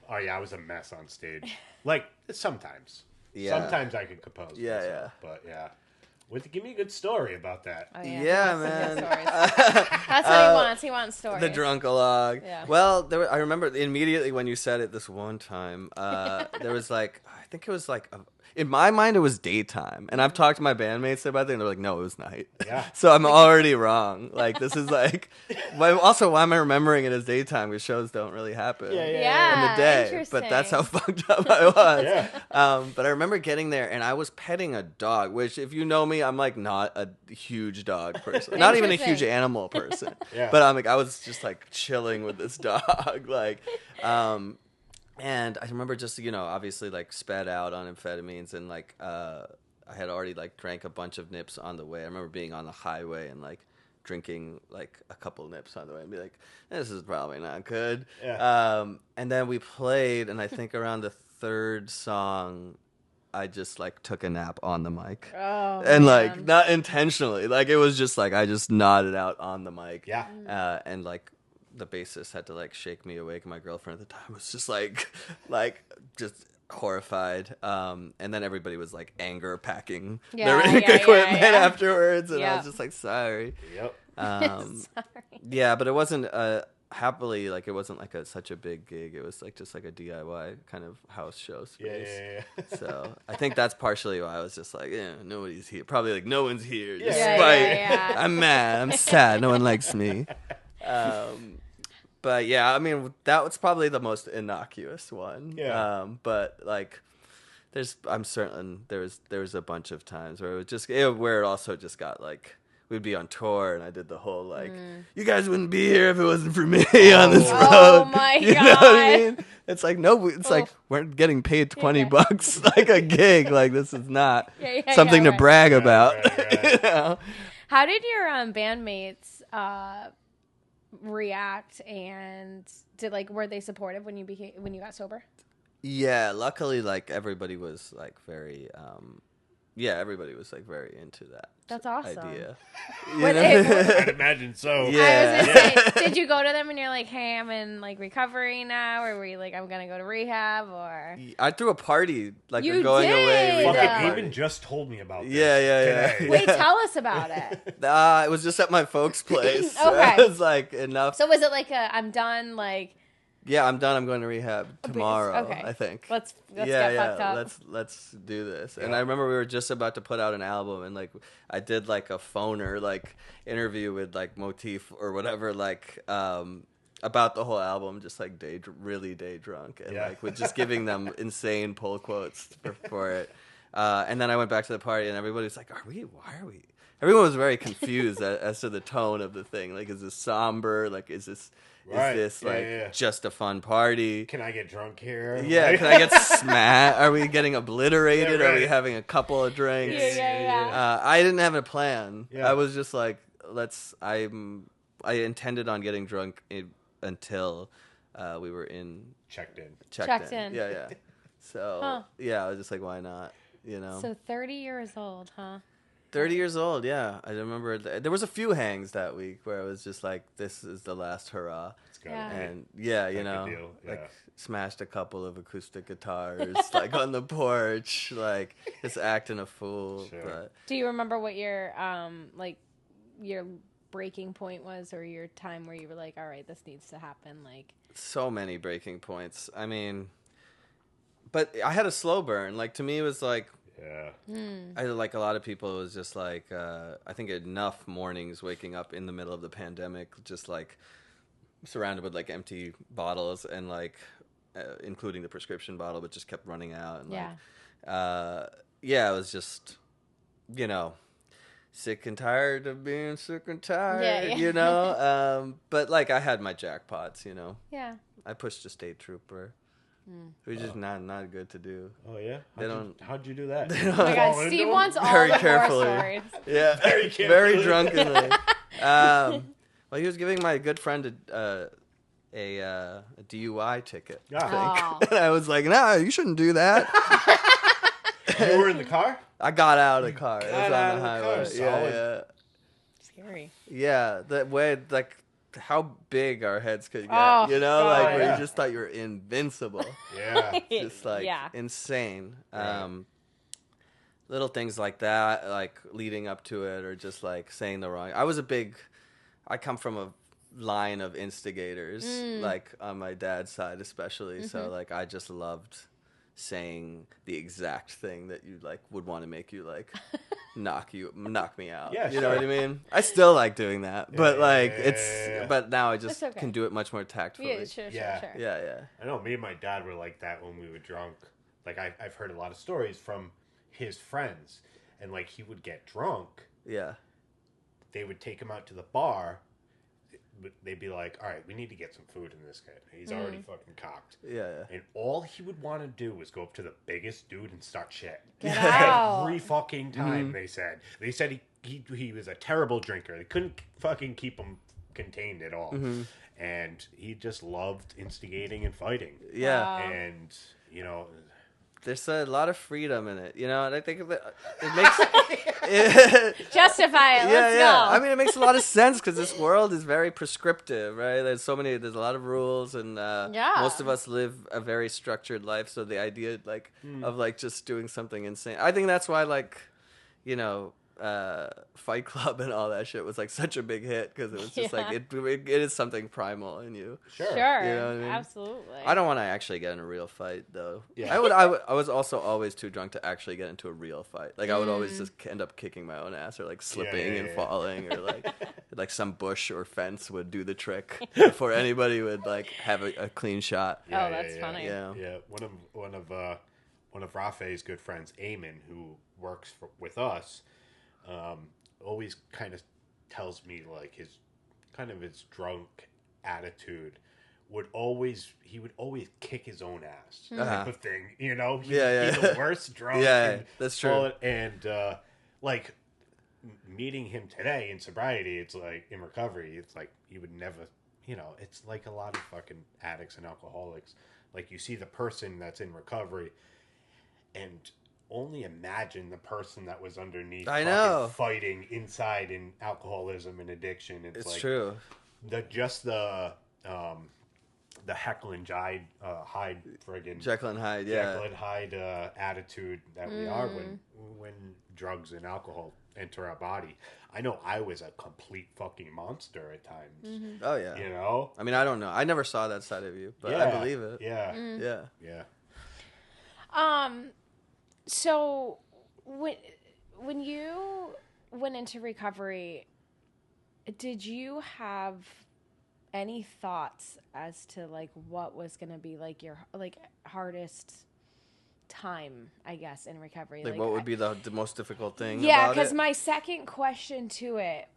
S2: Oh, yeah, I was a mess on stage. Like, sometimes.
S3: Yeah.
S2: Sometimes I could compose myself, but yeah. Give me a good story about that.
S1: Oh,
S3: yeah, man.
S1: That's what he wants. He wants stories.
S3: The drunkalog.
S1: Yeah.
S3: Well, I remember immediately when you said it this one time, there was like, I think it was like, in my mind, it was daytime. And I've talked to my bandmates about it, and they're like, no, it was night.
S2: Yeah.
S3: So I'm already wrong. Like, this is like, also, why am I remembering it as daytime? Because shows don't really happen in the day. But that's how fucked up I was. But I remember getting there, and I was petting a dog, which, if you know me, I'm like not a huge dog person. Not even a huge animal person. But I'm like, I was just like chilling with this dog. Like, and I remember just, you know, obviously like sped out on amphetamines, and like I had already like drank a bunch of nips on the way. I remember being on the highway and like drinking like a couple nips on the way and be like, this is probably not good. And then we played, and I think around the 3rd song, I just like took a nap on the mic.
S1: Oh,
S3: and like not intentionally. Like it was just like I just nodded out on the mic.
S2: Yeah.
S3: And like the bassist had to like shake me awake, and my girlfriend at the time was just like just horrified. And then everybody was like anger packing their equipment afterwards, and I was just like, sorry.
S2: Yep.
S1: Sorry.
S3: Yeah, but it wasn't happily, like it wasn't like such a big gig. It was like just like a DIY kind of house show space.
S2: Yeah.
S3: So I think that's partially why I was just like, nobody's here. Probably like no one's here. I'm mad. I'm sad. No one likes me. But yeah, I mean that was probably the most innocuous one. But like, I'm certain there was a bunch of times where where it also just got like, we'd be on tour, and I did the whole like, you guys wouldn't be here if it wasn't for me on this road.
S1: Oh my god!
S3: You know what I mean? It's like like we're getting paid $20 like a gig. Like this is not something to brag about.
S2: Right.
S3: You know?
S1: How did your bandmates react, and were they supportive when you got sober?
S3: Yeah, luckily, like everybody was like very. Everybody was like very into that.
S1: That's awesome.
S3: Idea.
S2: I'd imagine so.
S1: Yeah. I was gonna say, did you go to them and you're like, hey, I'm in like recovery now, or were you like, I'm gonna go to rehab, or?
S3: I threw a party, like
S1: you
S3: a going
S1: did.
S3: away.
S2: Fucking Aben just told me about this.
S3: Yeah.
S1: Wait, tell us about it.
S3: It was just at my folks' place.
S1: Okay.
S3: So it was like enough.
S1: So was it like I'm done, like?
S3: Yeah, I'm done. I'm going to rehab tomorrow.
S1: Okay.
S3: I think.
S1: Let's get fucked up.
S3: Let's do this. And I remember we were just about to put out an album, and like I did like a phoner like interview with like Motif or whatever, like about the whole album, just like really day drunk, and like with just giving them insane pull quotes for it. And then I went back to the party, and everybody was like, why are we everyone was very confused as to the tone of the thing. Like, is this somber? Like, is this just a fun party?
S2: Can I get drunk here?
S3: Yeah, can I get smashed? Are we getting obliterated?
S2: Yeah, right.
S3: Are we having a couple of drinks?
S1: Yeah.
S3: I didn't have a plan.
S2: Yeah.
S3: I was just like, I intended on getting drunk until we were
S2: checked in.
S1: Checked in.
S3: Yeah. So yeah, I was just like, why not? You know.
S1: So 30 years old, huh?
S3: 30 years old, yeah. I remember there was a few hangs that week where I was just like, this is the last hurrah.
S1: Yeah.
S3: And yeah, you know, like smashed a couple of acoustic guitars like on the porch, like just acting a fool.
S2: Sure.
S3: But
S1: Do you remember what your your breaking point was, or your time where you were like, all right, this needs to happen? Like,
S3: so many breaking points. I mean, but I had a slow burn. Like, to me, it was like, I like a lot of people. It was just like I think enough mornings waking up in the middle of the pandemic, just like surrounded with like empty bottles and like including the prescription bottle, but just kept running out. And it was just, you know, sick and tired of being sick and tired. You know. But like I had my jackpots. You know.
S1: Yeah.
S3: I pushed a state trooper. It was just not good to do.
S2: Oh yeah, how'd you do that?
S1: Oh my God, Steve wants all
S3: very
S1: the
S3: carefully.
S1: horror stories.
S3: Yeah, very drunkenly. Well, he was giving my good friend a DUI ticket. I think. And I was like, "No, you shouldn't do that."
S2: You were in the car?
S3: I got out of the car. It was on the highway.
S2: Yeah.
S1: Scary.
S3: Yeah, that way, like, how big our heads could get, you know,
S1: God,
S3: like where you just thought you were invincible.
S2: Yeah.
S3: Just like insane. Little things like that, like leading up to it, or just like saying the wrong. I come from a line of instigators, like on my dad's side especially. So like I just loved saying the exact thing that you like would want to make you like knock me out.
S2: Yeah,
S3: you know what I mean? I still like doing that, but but now I just
S1: okay.
S3: can do it much more tactfully.
S1: Yeah, sure.
S3: Yeah.
S2: I know me and my dad were like that when we were drunk. Like I've heard a lot of stories from his friends, and like he would get drunk.
S3: Yeah.
S2: They would take him out to the bar. They'd be like, all right, we need to get some food in this kid. He's already fucking cocked.
S3: Yeah.
S2: And all he would want to do was go up to the biggest dude and start shit.
S1: Get out.
S2: Every fucking time, they said. They said he was a terrible drinker. They couldn't fucking keep him contained at all. And he just loved instigating and fighting.
S3: Yeah.
S1: Wow.
S2: And, you know...
S3: There's a lot of freedom in it, you know, and I think that it makes
S1: Justify it. Let's go.
S3: I mean, it makes a lot of sense because this world is very prescriptive, right? There's a lot of rules, and most of us live a very structured life. So the idea, like, of like just doing something insane, I think that's why, like, you know, Fight Club and all that shit was like such a big hit because it was just like it is something primal in you.
S1: Sure.
S3: You know what I mean?
S1: Absolutely.
S3: I don't want to actually get in a real fight though.
S2: Yeah.
S3: I was also always too drunk to actually get into a real fight. Like I would always just end up kicking my own ass or like slipping and falling or like some bush or fence would do the trick before anybody would like have a clean shot.
S1: Oh, that's funny.
S3: Yeah.
S2: Yeah, one of Rafay's good friends, Eamon, who works with us, always kind of tells me like his drunk attitude he would always kick his own ass type of thing, you know. He'd be the worst drunk.
S3: That's true.
S2: And like meeting him today in sobriety, it's like in recovery, it's like you would never, you know, it's like a lot of fucking addicts and alcoholics. Like you see the person that's in recovery and only imagine the person that was underneath fighting inside in alcoholism and addiction. It's like
S3: true.
S2: The Jekyll and Hyde friggin'
S3: Jekyll and Hyde,
S2: Jekyll and Hyde attitude that we are when drugs and alcohol enter our body. I know I was a complete fucking monster at times.
S3: Oh yeah.
S2: You know?
S3: I mean, I don't know. I never saw that side of you, but I believe it.
S2: Yeah. Yeah.
S1: So when you went into recovery, did you have any thoughts as to like what was going to be like your like hardest time, I guess, in recovery.
S3: Like what would be the most difficult thing?
S1: Yeah,
S3: about
S1: because
S3: it?
S1: my second question to it,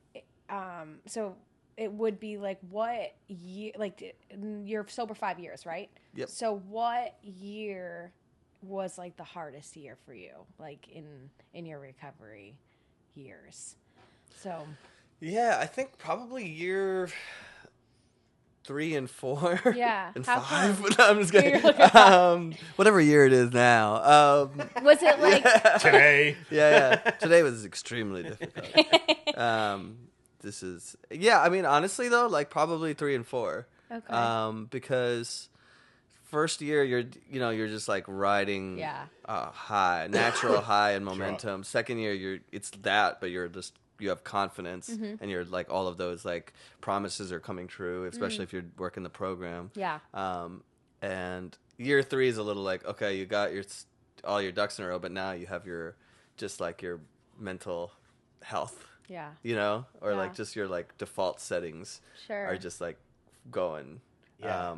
S1: so it would be like, what year? Like, you're sober 5 years, right?
S3: Yep.
S1: So what year was like the hardest year for you, like in your recovery years? So
S3: Yeah, I think probably year 3 and 4.
S1: Yeah.
S3: And
S1: How
S3: 5.
S1: come?
S3: No, I'm just kidding.
S1: You're looking at
S3: Whatever year it is now.
S1: was it like
S2: Today.
S3: Yeah. Today was extremely difficult. This is I mean, honestly though, like probably 3 and 4.
S1: Okay.
S3: Because first year you're just like riding a high, natural high and momentum. Second year it's that, but you have confidence and you're like all of those like promises are coming true, especially if you're working the program.
S1: Yeah.
S3: And year 3 is a little like, okay, you got all your ducks in a row, but now you have your mental health.
S1: Yeah.
S3: You know, or
S1: Yeah.
S3: like just your like default settings
S1: Sure.
S3: are just like going.
S2: Yeah.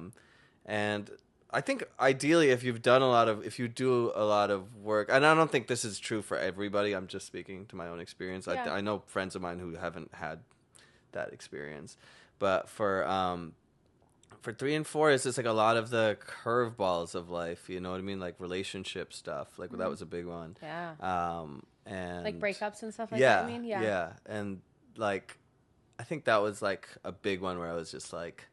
S3: And I think ideally if you do a lot of work, and I don't think this is true for everybody, I'm just speaking to my own experience.
S1: Yeah.
S3: I know friends of mine who haven't had that experience, but for 3 and 4, it's just like a lot of the curveballs of life, you know what I mean? Like relationship stuff, like that was a big one.
S1: Yeah.
S3: And
S1: Like breakups and stuff like
S3: yeah,
S1: that, I mean?
S3: yeah. And like, I think that was like a big one where I was just like,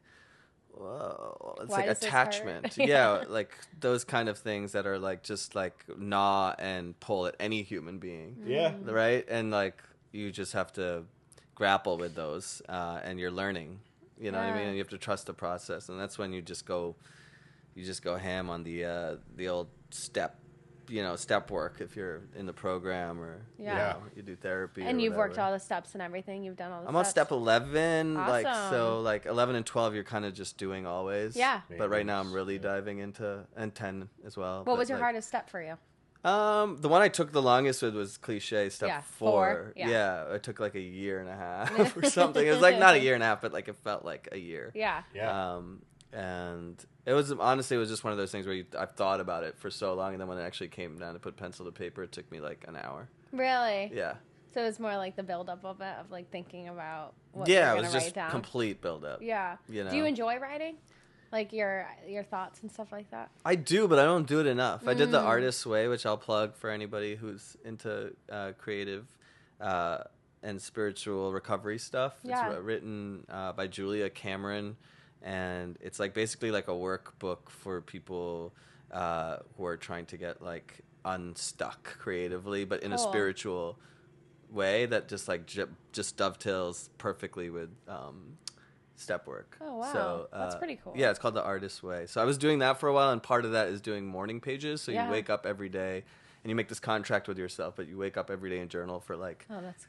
S3: whoa, it's
S1: Why
S3: like
S1: does this
S3: attachment.
S1: hurt?
S3: Yeah, like those kind of things that are like just like gnaw and pull at any human being,
S2: Yeah.
S3: right? And like you just have to grapple with those, and you're learning. You know what I mean? And you have to trust the process, and that's when you just go ham on the old step work if you're in the program or
S1: Yeah.
S3: you do therapy.
S1: And
S3: or
S1: you've worked
S3: whatever.
S1: all the steps and everything. You've done all the
S3: I'm
S1: steps.
S3: on step 11, like
S1: Awesome.
S3: so, like 11 and 12, you're kind of just doing always.
S1: Yeah.
S3: But right now, I'm really diving into and 10 as well.
S1: What
S3: but,
S1: was your
S3: like,
S1: hardest step for you?
S3: The one I took the longest with was cliche step
S1: Yeah,
S3: 4.
S1: 4, yeah.
S3: Yeah, it took like a year and a half or something. It was like not a year and a half, but like it felt like a year.
S1: Yeah.
S2: Yeah.
S3: And it was just one of those things where I've thought about it for so long, and then when it actually came down to put pencil to paper, it took me like an hour.
S1: Really?
S3: Yeah.
S1: So it's more like the buildup of it, of like thinking about what
S3: Yeah,
S1: you're
S3: it
S1: gonna
S3: was
S1: write
S3: just
S1: down.
S3: complete buildup.
S1: Yeah.
S3: You know?
S1: Do you enjoy writing? Like your thoughts and stuff like that?
S3: I do, but I don't do it enough. I did the Artist's Way, which I'll plug for anybody who's into creative and spiritual recovery stuff.
S1: Yeah.
S3: It's written by Julia Cameron, and it's like basically like a workbook for people who are trying to get like unstuck creatively, but in a
S1: Cool.
S3: spiritual way that just like just dovetails perfectly with step work.
S1: Oh, wow.
S3: So,
S1: That's pretty cool.
S3: Yeah, it's called the Artist's Way. So I was doing that for a while, and part of that is doing morning pages. So
S1: Yeah.
S3: you wake up every day, and you make this contract with yourself, but you wake up every day and journal for like
S1: Oh, that's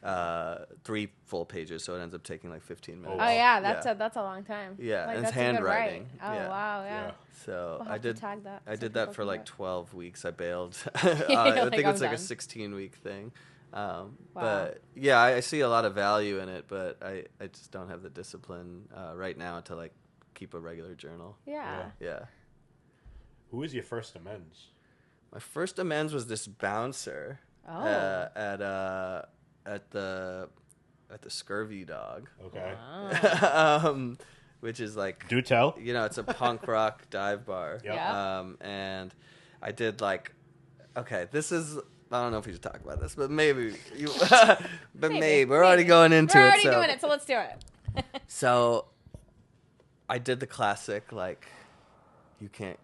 S1: cool.
S3: 3 full pages. So it ends up taking like 15 minutes.
S1: Oh
S2: wow.
S1: yeah, that's
S3: Yeah.
S1: a long time.
S3: Yeah,
S1: Like,
S3: and it's
S1: that's a good
S3: handwriting.
S1: write. Oh
S3: Yeah.
S1: wow, yeah.
S2: Yeah.
S3: So
S1: We'll
S3: I
S1: have to
S3: did.
S1: tag that
S3: I
S1: so
S3: did
S1: people
S3: that for
S1: can
S3: like
S1: do it.
S3: 12 weeks. I bailed.
S1: You're
S3: I
S1: like,
S3: think
S1: "I'm
S3: it's like a
S1: done."
S3: 16-week thing. But yeah, I see a lot of value in it, but I just don't have the discipline right now to like keep a regular journal.
S1: Yeah.
S3: Yeah.
S2: Who was your first amends?
S3: My first amends was this bouncer
S1: Oh.
S3: at the Scurvy Dog,
S2: Okay.
S1: Wow.
S3: which is like,
S2: Do tell.
S3: you know, it's a punk rock dive bar.
S2: Yep.
S1: Yeah.
S3: And I did like, okay, this is, I don't know if we should talk about this, but maybe you, but maybe we're already going into
S1: We're
S3: it.
S1: already
S3: so.
S1: doing it, so let's do it.
S3: So I did the classic, like, you can't,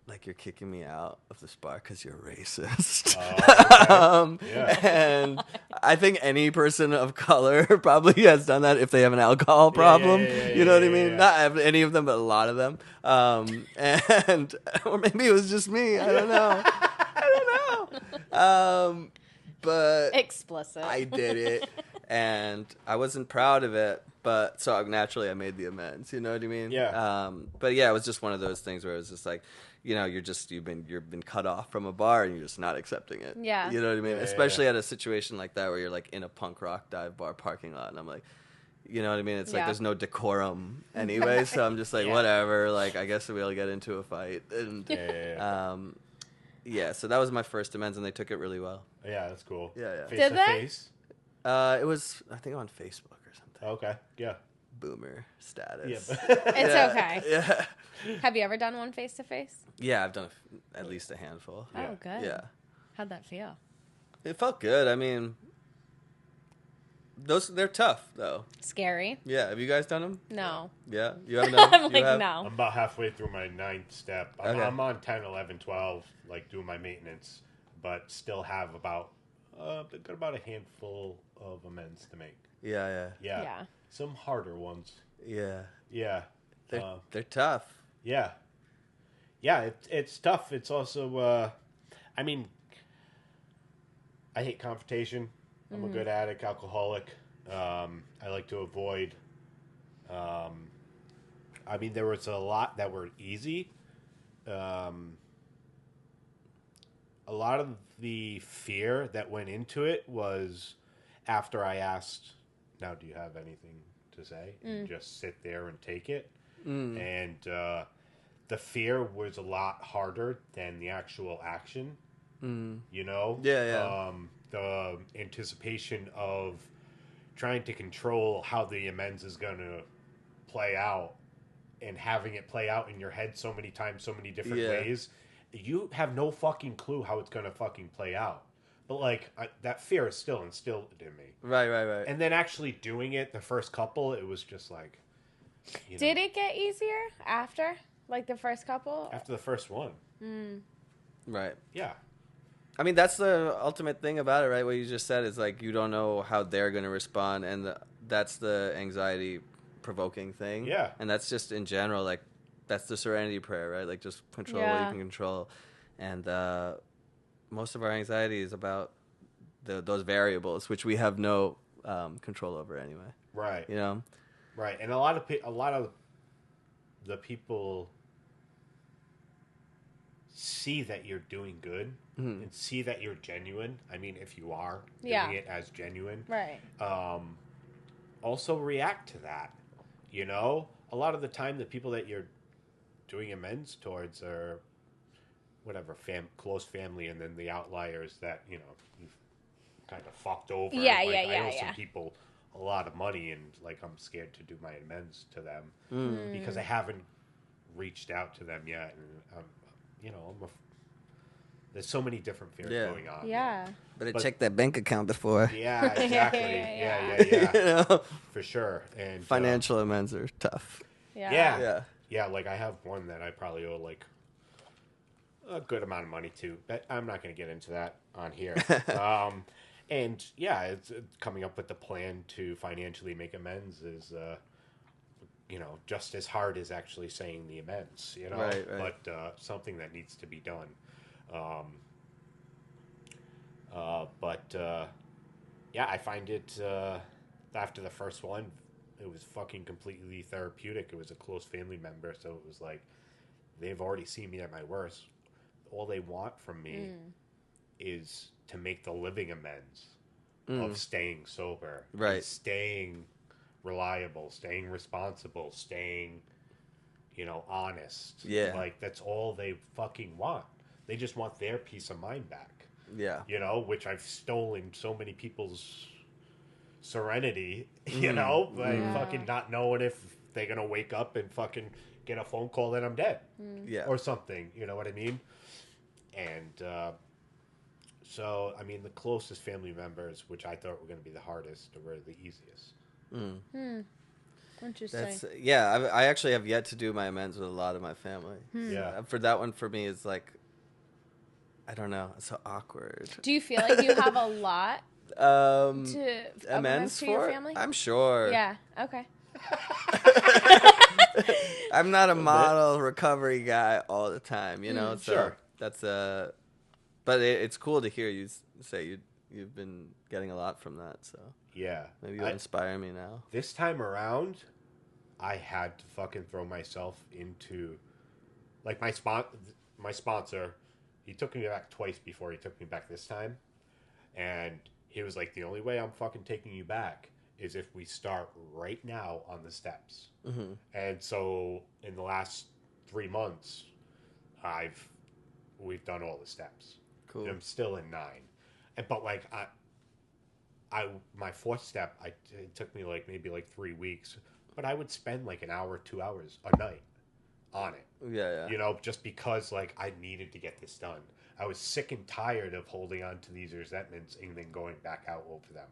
S3: like, you're kicking me out of this bar because you're racist.
S2: Okay. Yeah.
S3: And I think any person of color probably has done that if they have an alcohol problem. You know what I mean?
S2: yeah.
S3: Not any of them, but a lot of them. And or maybe it was just me. I don't know. I don't know. But
S1: Explicit.
S3: I did it, and I wasn't proud of it, but so naturally I made the amends. You know what I mean?
S2: Yeah.
S3: But yeah, it was just one of those things where it was just like, you know, you've been cut off from a bar and you're just not accepting it.
S1: Yeah.
S3: You know what I mean?
S2: Yeah,
S3: Especially
S2: yeah.
S3: at a situation like that where you're like in a punk rock dive bar parking lot, and I'm like, you know what I mean? It's like
S1: Yeah.
S3: there's no decorum anyway, so I'm just like,
S2: Yeah.
S3: whatever. Like, I guess we'll get into a fight, and
S2: Yeah.
S3: Yeah, so that was my first amends, and they took it really well.
S2: Yeah, that's cool.
S3: Yeah.
S2: Face
S1: Did
S2: to
S1: they?
S2: face.
S3: It was, I think, on Facebook or something.
S2: Okay. Yeah.
S3: Boomer status.
S2: Yeah.
S1: It's okay.
S3: Yeah.
S1: Have you ever done one face to face?
S3: Yeah, I've done at least a handful.
S2: Yeah.
S1: Oh, good.
S3: Yeah.
S1: How'd that feel?
S3: It felt good. I mean, they're tough, though.
S1: Scary?
S3: Yeah. Have you guys done them?
S1: No.
S3: Yeah. You haven't done them?
S1: I'm like,
S2: I'm
S1: no.
S2: about halfway through my 9th step.
S3: Okay.
S2: I'm on 10, 11, 12, like doing my maintenance, but still have about a handful of amends to make.
S3: Yeah.
S1: Yeah.
S2: Some harder ones.
S3: Yeah.
S2: Yeah.
S3: They're tough.
S2: Yeah. Yeah, it's tough. It's also, I mean, I hate confrontation. I'm a good addict, alcoholic. I like to avoid. I mean, there was a lot that were easy. A lot of the fear that went into it was after I asked, now do you have anything to say? And just sit there and take it. And the fear was a lot harder than the actual action. You know?
S3: Yeah.
S2: The anticipation of trying to control how the amends is going to play out and having it play out in your head so many times, so many different ways. You have no fucking clue how it's going to fucking play out. But, like, that fear is still instilled in me.
S3: Right.
S2: And then actually doing it, the first couple, it was just like...
S1: Did it get easier after? Like the first couple?
S2: After the first one.
S3: Right.
S2: Yeah.
S3: I mean, that's the ultimate thing about it, right? What you just said is, like, you don't know how they're going to respond, and that's the anxiety-provoking thing.
S2: Yeah.
S3: And that's just, in general, like, that's the serenity prayer, right? Like, just control what you can control. And most of our anxiety is about those variables, which we have no control over anyway.
S2: Right.
S3: You know?
S2: Right. And a lot of the people see that you're doing good and see that you're genuine. I mean, if you are doing it as genuine.
S1: Right.
S2: Also react to that. You know? A lot of the time, the people that you're doing amends towards are whatever, close family, and then the outliers that, you know, you've kind of fucked over. I owe some people a lot of money, and, like, I'm scared to do my amends to them because I haven't reached out to them yet, and there's so many different fears going on.
S1: Yeah.
S3: Better check that bank account before.
S2: Yeah, exactly. Yeah.
S3: You know?
S2: For sure. And
S3: Financial amends are tough.
S2: Yeah, like I have one that I probably owe like a good amount of money to, but I'm not going to get into that on here. And yeah, it's coming up with the plan to financially make amends is, just as hard as actually saying the amends, you know,
S3: Right.
S2: But something that needs to be done. Yeah, I find it after the first one, it was fucking completely therapeutic. It was a close family member, so it was like they've already seen me at my worst. All they want from me is to make the living amends of staying sober,
S3: right?
S2: Staying reliable, staying responsible, staying, honest.
S3: Yeah,
S2: like that's all they fucking want. They just want their peace of mind back.
S3: Yeah,
S2: which I've stolen so many people's serenity, by fucking not knowing if they're gonna wake up and fucking get a phone call that I'm dead, or something. You know what I mean? And so, I mean, the closest family members, which I thought were gonna be the hardest, were the easiest.
S1: Interesting.
S3: I actually have yet to do my amends with a lot of my family.
S2: Yeah,
S3: for that one, for me, is like, I don't know, it's so awkward.
S1: Do you feel like you have a lot to
S3: amends
S1: to
S3: for
S1: your family?
S3: I'm sure.
S1: Yeah. Okay.
S3: I'm not a model recovery guy all the time, so
S2: sure.
S3: That's but it's cool to hear you say you've been getting a lot from that. So
S2: yeah,
S3: maybe you'll inspire me now.
S2: This time around, I had to fucking throw myself into, like, my sponsor. He took me back twice before he took me back this time. And he was like, the only way I'm fucking taking you back is if we start right now on the steps. And so in the last 3 months, I've we've done all the steps.
S3: Cool.
S2: And I'm still in 9. But like my 4th step, it took me like maybe like 3 weeks, but I would spend like an hour, 2 hours a night on it.
S3: Yeah.
S2: You know, just because like I needed to get this done. I was sick and tired of holding on to these resentments and then going back out over them.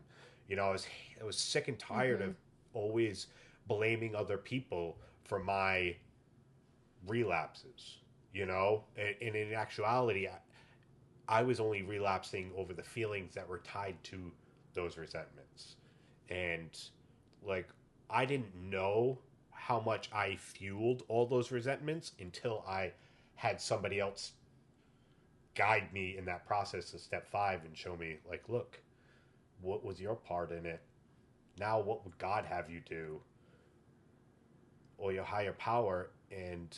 S2: You know, I was sick and tired of always blaming other people for my relapses. You know, and in actuality, I was only relapsing over the feelings that were tied to those resentments. And like, I didn't know how much I fueled all those resentments until I had somebody else guide me in that process of step 5 and show me, like, look, what was your part in it? Now what would God have you do? Or your higher power? And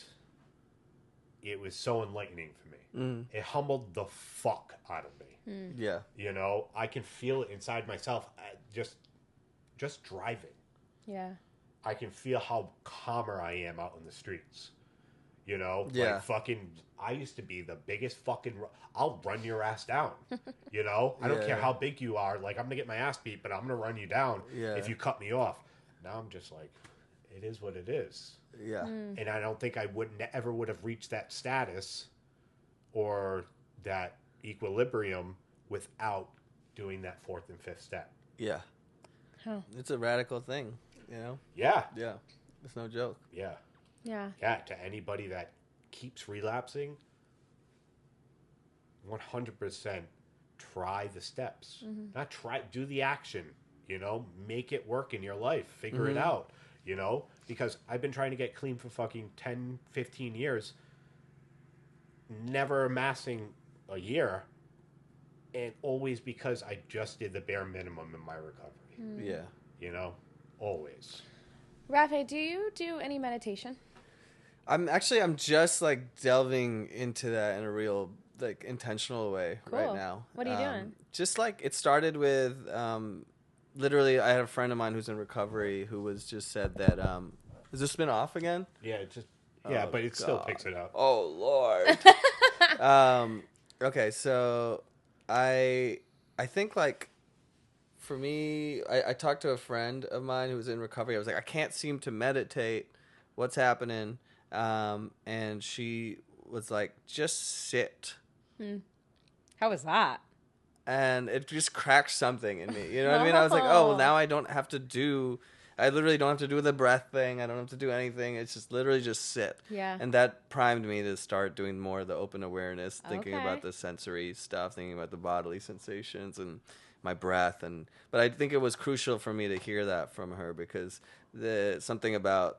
S2: it was so enlightening for me. It humbled the fuck out of me.
S3: Yeah.
S2: You know, I can feel it inside myself. Just driving.
S1: Yeah.
S2: I can feel how calmer I am out in the streets. You know,
S3: Yeah.
S2: like fucking, I used to be the biggest fucking, I'll run your ass down. You know, I don't care how big you are. Like, I'm going to get my ass beat, but I'm going to run you down if you cut me off. Now I'm just like, it is what it is.
S3: Yeah.
S2: And I don't think I ever would have reached that status or that equilibrium without doing that 4th and 5th step.
S3: Yeah.
S1: Huh.
S3: It's a radical thing, you know?
S2: Yeah.
S3: Yeah. It's no joke.
S2: Yeah.
S1: Yeah.
S2: Yeah. To anybody that keeps relapsing, 100% try the steps. Not try, do the action, you know? Make it work in your life. Figure it out, you know? Because I've been trying to get clean for fucking 10, 15 years, never amassing a year, and always because I just did the bare minimum in my recovery.
S3: Yeah.
S2: You know? Always.
S1: Rafay, do you do any meditation?
S3: I'm just like delving into that in a real like intentional way right now.
S1: What are you doing?
S3: Just like it started with literally I had a friend of mine who's in recovery who was just said that is this been off again?
S2: Yeah, it just but it still picks it up.
S3: Oh Lord. Okay, so I think like for me, I talked to a friend of mine who was in recovery. I was like, I can't seem to meditate. What's happening? And she was like, just sit.
S1: How was that?
S3: And it just cracked something in me. You know what I mean? I was like, oh, now I literally don't have to do the breath thing. I don't have to do anything. It's just literally just sit.
S1: Yeah.
S3: And that primed me to start doing more of the open awareness, thinking
S1: Okay.
S3: about the sensory stuff, thinking about the bodily sensations and my breath. But I think it was crucial for me to hear that from her because something about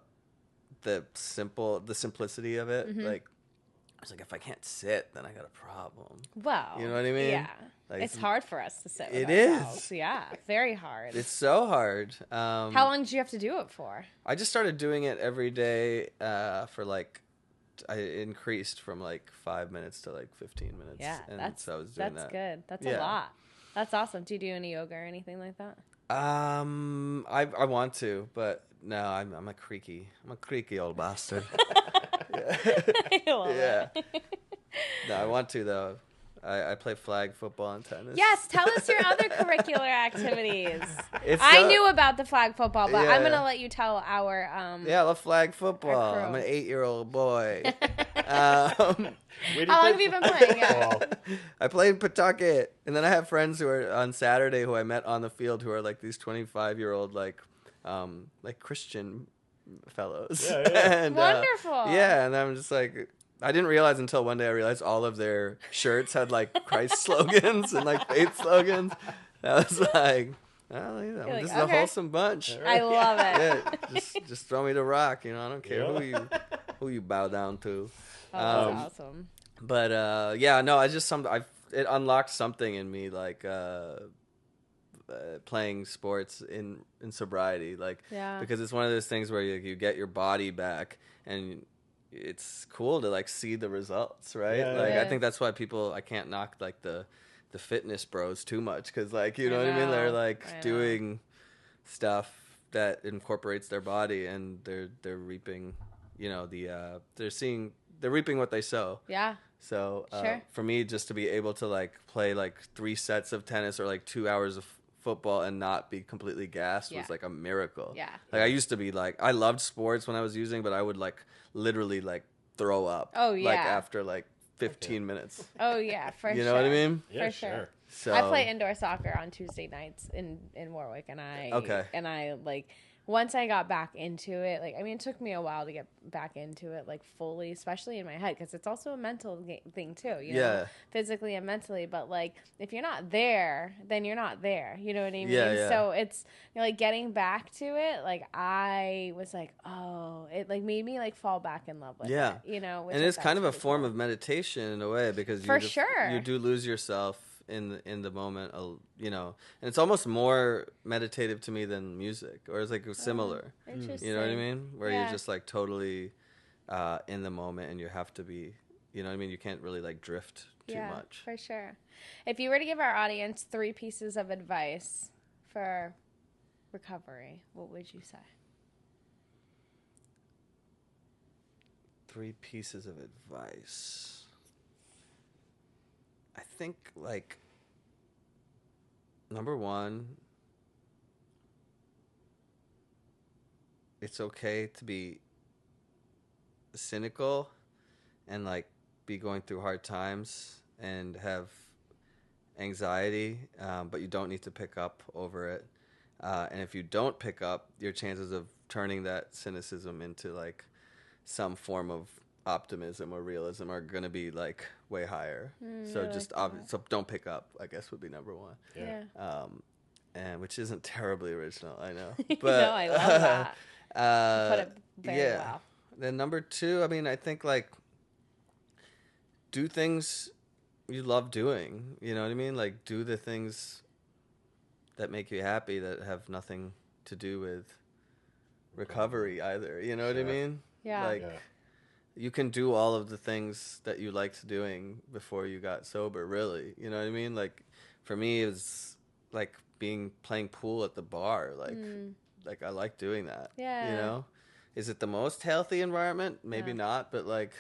S3: the simplicity of it, like, I was like, if I can't sit, then I got a problem.
S1: Well,
S3: You know what I mean?
S1: Yeah.
S3: Like,
S1: It's hard for us to sit with
S3: It
S1: ourselves.
S3: is.
S1: Yeah, very hard.
S3: It's so hard.
S1: How long did you have to do it for?
S3: I just started doing it every day for like, I increased from like 5 minutes to like 15 minutes.
S1: Yeah,
S3: and so I was doing
S1: that's
S3: that.
S1: good. That's a
S3: Yeah.
S1: lot. That's awesome. Do you do any yoga or anything like that?
S3: I want to, but no, I'm a creaky old bastard.
S1: I love
S3: Yeah.
S1: it.
S3: No, I want to though. I play flag football and tennis.
S1: Yes, tell us your other curricular activities.
S3: It's
S1: I
S3: so-
S1: knew about the flag football, but I'm
S3: Yeah.
S1: gonna let you tell our
S3: Yeah, I love flag football.
S1: crew.
S3: I'm an 8-year-old boy.
S2: Where did
S1: How long
S2: they-
S1: have you been playing? Yeah.
S2: Well,
S3: I play in Pawtucket, and then I have friends who are on Saturday who I met on the field who are like these 25-year-old like Christian fellows.
S2: Yeah, yeah.
S3: And,
S1: Wonderful.
S3: yeah, and I'm just like, I didn't realize until one day I realized all of their shirts had like Christ slogans and like faith slogans. I was like, oh, you know,
S1: You're like,
S3: this is a
S1: okay.
S3: wholesome bunch.
S1: I love it.
S3: Yeah, just throw me the rock, you know. I don't care
S2: Yeah.
S3: who you bow down to.
S1: Oh, that's awesome.
S3: But yeah, no, it unlocked something in me, like playing sports in sobriety, like
S1: Yeah.
S3: because it's one of those things where you get your body back, and it's cool to like see the results, right?
S2: Yeah.
S3: Like
S1: Yeah.
S3: I think that's why I can't knock like the fitness bros too much, because like you
S1: I
S3: know what I mean, they're
S1: know.
S3: like
S1: I know.
S3: doing stuff that incorporates their body, and they're reaping, you know, they're reaping what they sow.
S1: Yeah.
S3: So
S1: Sure.
S3: for me, just to be able to like play like 3 sets of tennis or like 2 hours of football and not be completely gassed
S1: Yeah.
S3: was like a miracle.
S1: Yeah.
S3: Like I used to be like, I loved sports when I was using, but I would like literally like throw up.
S1: Oh,
S3: Like
S1: yeah.
S3: after like 15 minutes.
S1: Oh yeah, for
S3: You
S1: sure.
S3: know what I mean?
S2: Yeah,
S1: For sure.
S2: sure.
S3: So
S1: I play indoor soccer on Tuesday nights in Warwick, and I like once I got back into it, like I mean, it took me a while to get back into it, like fully, especially in my head, because it's also a mental thing too, you know, physically and mentally. But like, if you're not there, then you're not there. You know what I mean?
S3: Yeah.
S1: So it's like getting back to it. Like I was like, oh, it like made me like fall back in love with it. You know, which
S3: and
S1: I
S3: it's
S1: thought
S3: kind of
S1: was
S3: a
S1: pretty
S3: form
S1: cool.
S3: of meditation in a way because
S1: For sure.
S3: you do lose yourself in the moment, you know, and it's almost more meditative to me than music, or it's like similar.
S1: Interesting.
S3: You know what I mean? Where
S1: Yeah.
S3: you're just like totally in the moment, and you have to be. You know what I mean? You can't really like drift too much.
S1: For sure. If you were to give our audience 3 pieces of advice for recovery, what would you say?
S3: 3 pieces of advice. I think like number 1, it's okay to be cynical and like be going through hard times and have anxiety, but you don't need to pick up over it. And if you don't pick up, your chances of turning that cynicism into like some form of optimism or realism are going to be like way higher. So just so don't pick up, I guess, would be number 1.
S1: Yeah.
S3: And which isn't terribly original, I know. But
S1: no, I love that. Put it very well.
S3: Then number 2, I mean, I think like do things you love doing. You know what I mean? Like do the things that make you happy that have nothing to do with recovery either. You know what I mean?
S1: Yeah.
S3: Like you can do all of the things that you liked doing before you got sober, really. You know what I mean? Like for me, it's like playing pool at the bar. Like I like doing that.
S1: Yeah.
S3: You know? Is it the most healthy environment? Maybe not, but like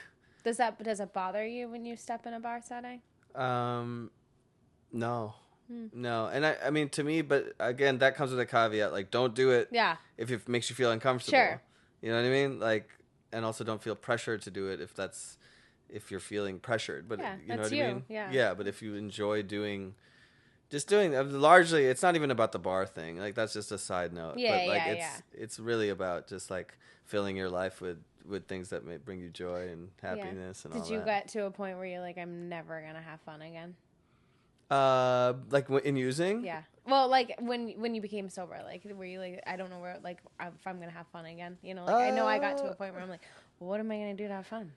S1: does it bother you when you step in a bar setting?
S3: No. No. And I mean, to me, but again, that comes with a caveat. Like, don't do it if it makes you feel uncomfortable.
S1: Sure.
S3: You know what I mean? Like, and also don't feel pressured to do it if you're feeling pressured. But you know what I mean? Yeah, but if you enjoy doing largely, it's not even about the bar thing. Like, that's just a side note.
S1: Yeah,
S3: but like it's really about just like filling your life with things that may bring you joy and happiness and all that.
S1: Did you get to a point where you're like, I'm never gonna have fun again?
S3: Like in using?
S1: Yeah. Well, like when you became sober, like were you like, I don't know where, like if I'm gonna have fun again, you know? Like I know I got to a point where I'm like, well, what am I gonna do to have fun?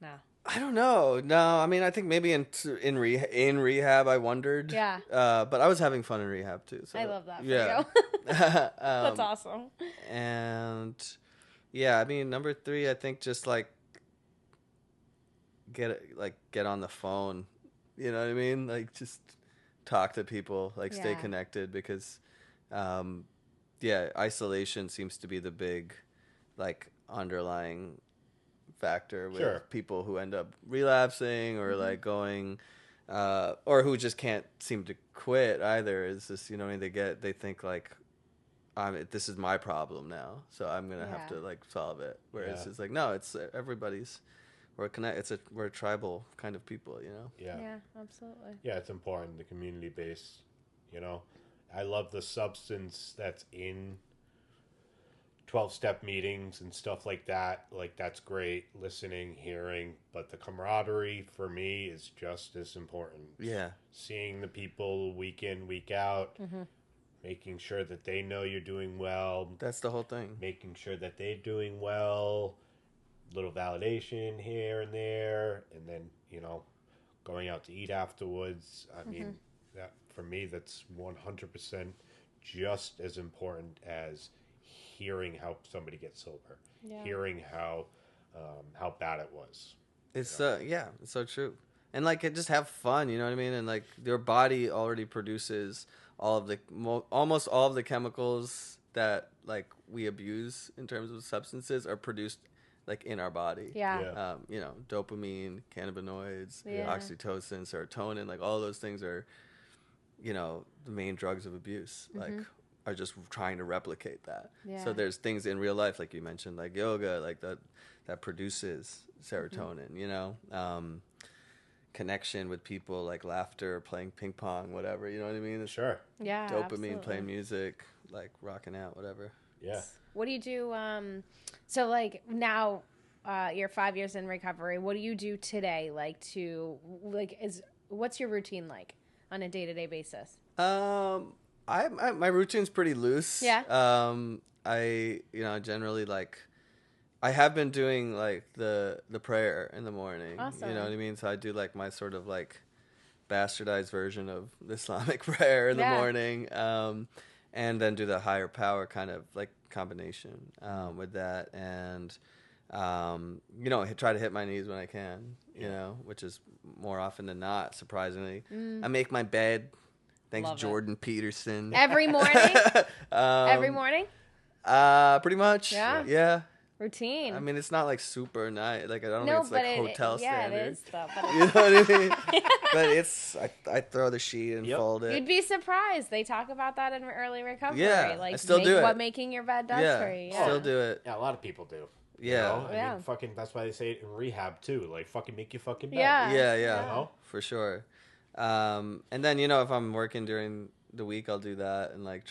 S1: No.
S3: I don't know. No, I mean, I think maybe in rehab I wondered.
S1: Yeah.
S3: But I was having fun in rehab too. So
S1: I love that for you. That's awesome.
S3: And yeah, I mean, number 3, I think just like get on the phone. You know what I mean? Like just talk to people, like stay connected, because isolation seems to be the big like underlying factor with people who end up relapsing or like going or who just can't seem to quit either. Is this, you know, they think like this is my problem now, so I'm gonna have to like solve it, whereas it's like, no, it's everybody's. We're a tribal kind of people, you know?
S1: Yeah, absolutely.
S2: Yeah, it's important, the community base, you know? I love the substance that's in 12-step meetings and stuff like that. Like, that's great, listening, hearing, but the camaraderie for me is just as important.
S3: Yeah. Seeing
S2: the people week in, week out, making sure that they know you're doing well.
S3: That's the whole thing.
S2: Making sure that they're doing well. Little validation here and there, and then, you know, going out to eat afterwards. I mean, that for me, that's 100% just as important as hearing how somebody gets sober, hearing how bad it was.
S3: It's it's so true. And like, just have fun, you know what I mean? And like, your body already produces almost all of the chemicals that like we abuse in terms of substances are produced like in our body.
S1: Yeah.
S3: You know, dopamine, cannabinoids,
S1: Yeah.
S3: oxytocin, serotonin, like all those things are, you know, the main drugs of abuse. Like are just trying to replicate that.
S1: Yeah.
S3: So there's things in real life, like you mentioned, like yoga, like that produces serotonin, you know, connection with people, like laughter, playing ping pong, whatever, you know what I mean? It's
S2: Sure.
S1: Yeah.
S3: dopamine,
S1: Absolutely.
S3: playing music, like rocking out, whatever.
S2: Yeah.
S1: What do you do? So like now, you're 5 years in recovery. What do you do today? Like what's your routine like on a day-to-day basis?
S3: My routine's pretty loose.
S1: Yeah.
S3: I generally like, I have been doing like the prayer in the morning.
S1: Awesome.
S3: You know what I mean? So I do like my sort of like bastardized version of the Islamic prayer in the morning. And then do the higher power kind of like combination with that, and try to hit my knees when I can, you know, which is more often than not, surprisingly. I make my bed. Thanks,
S1: Love
S3: Jordan Peterson.
S1: Every morning? Every morning?
S3: Pretty much.
S1: Yeah.
S3: Yeah.
S1: Routine.
S3: I mean, it's not like super nice. Like I don't
S1: no,
S3: think it's like
S1: but
S3: hotel standard.
S1: Yeah, it is though. But
S3: You know what I mean? But it's I throw the sheet and fold it.
S1: You'd be surprised. They talk about that in early recovery.
S3: Yeah,
S1: like
S3: I still do it.
S1: What making your bed does for you. Yeah.
S3: Still do it.
S2: Yeah, a lot of people do.
S3: Yeah.
S2: You know? I mean, fucking, that's why they say it in rehab too. Like, fucking make your fucking bed.
S1: Yeah.
S3: Yeah,
S2: You know?
S3: for sure. And then, you know, if I'm working during the week, I'll do that and like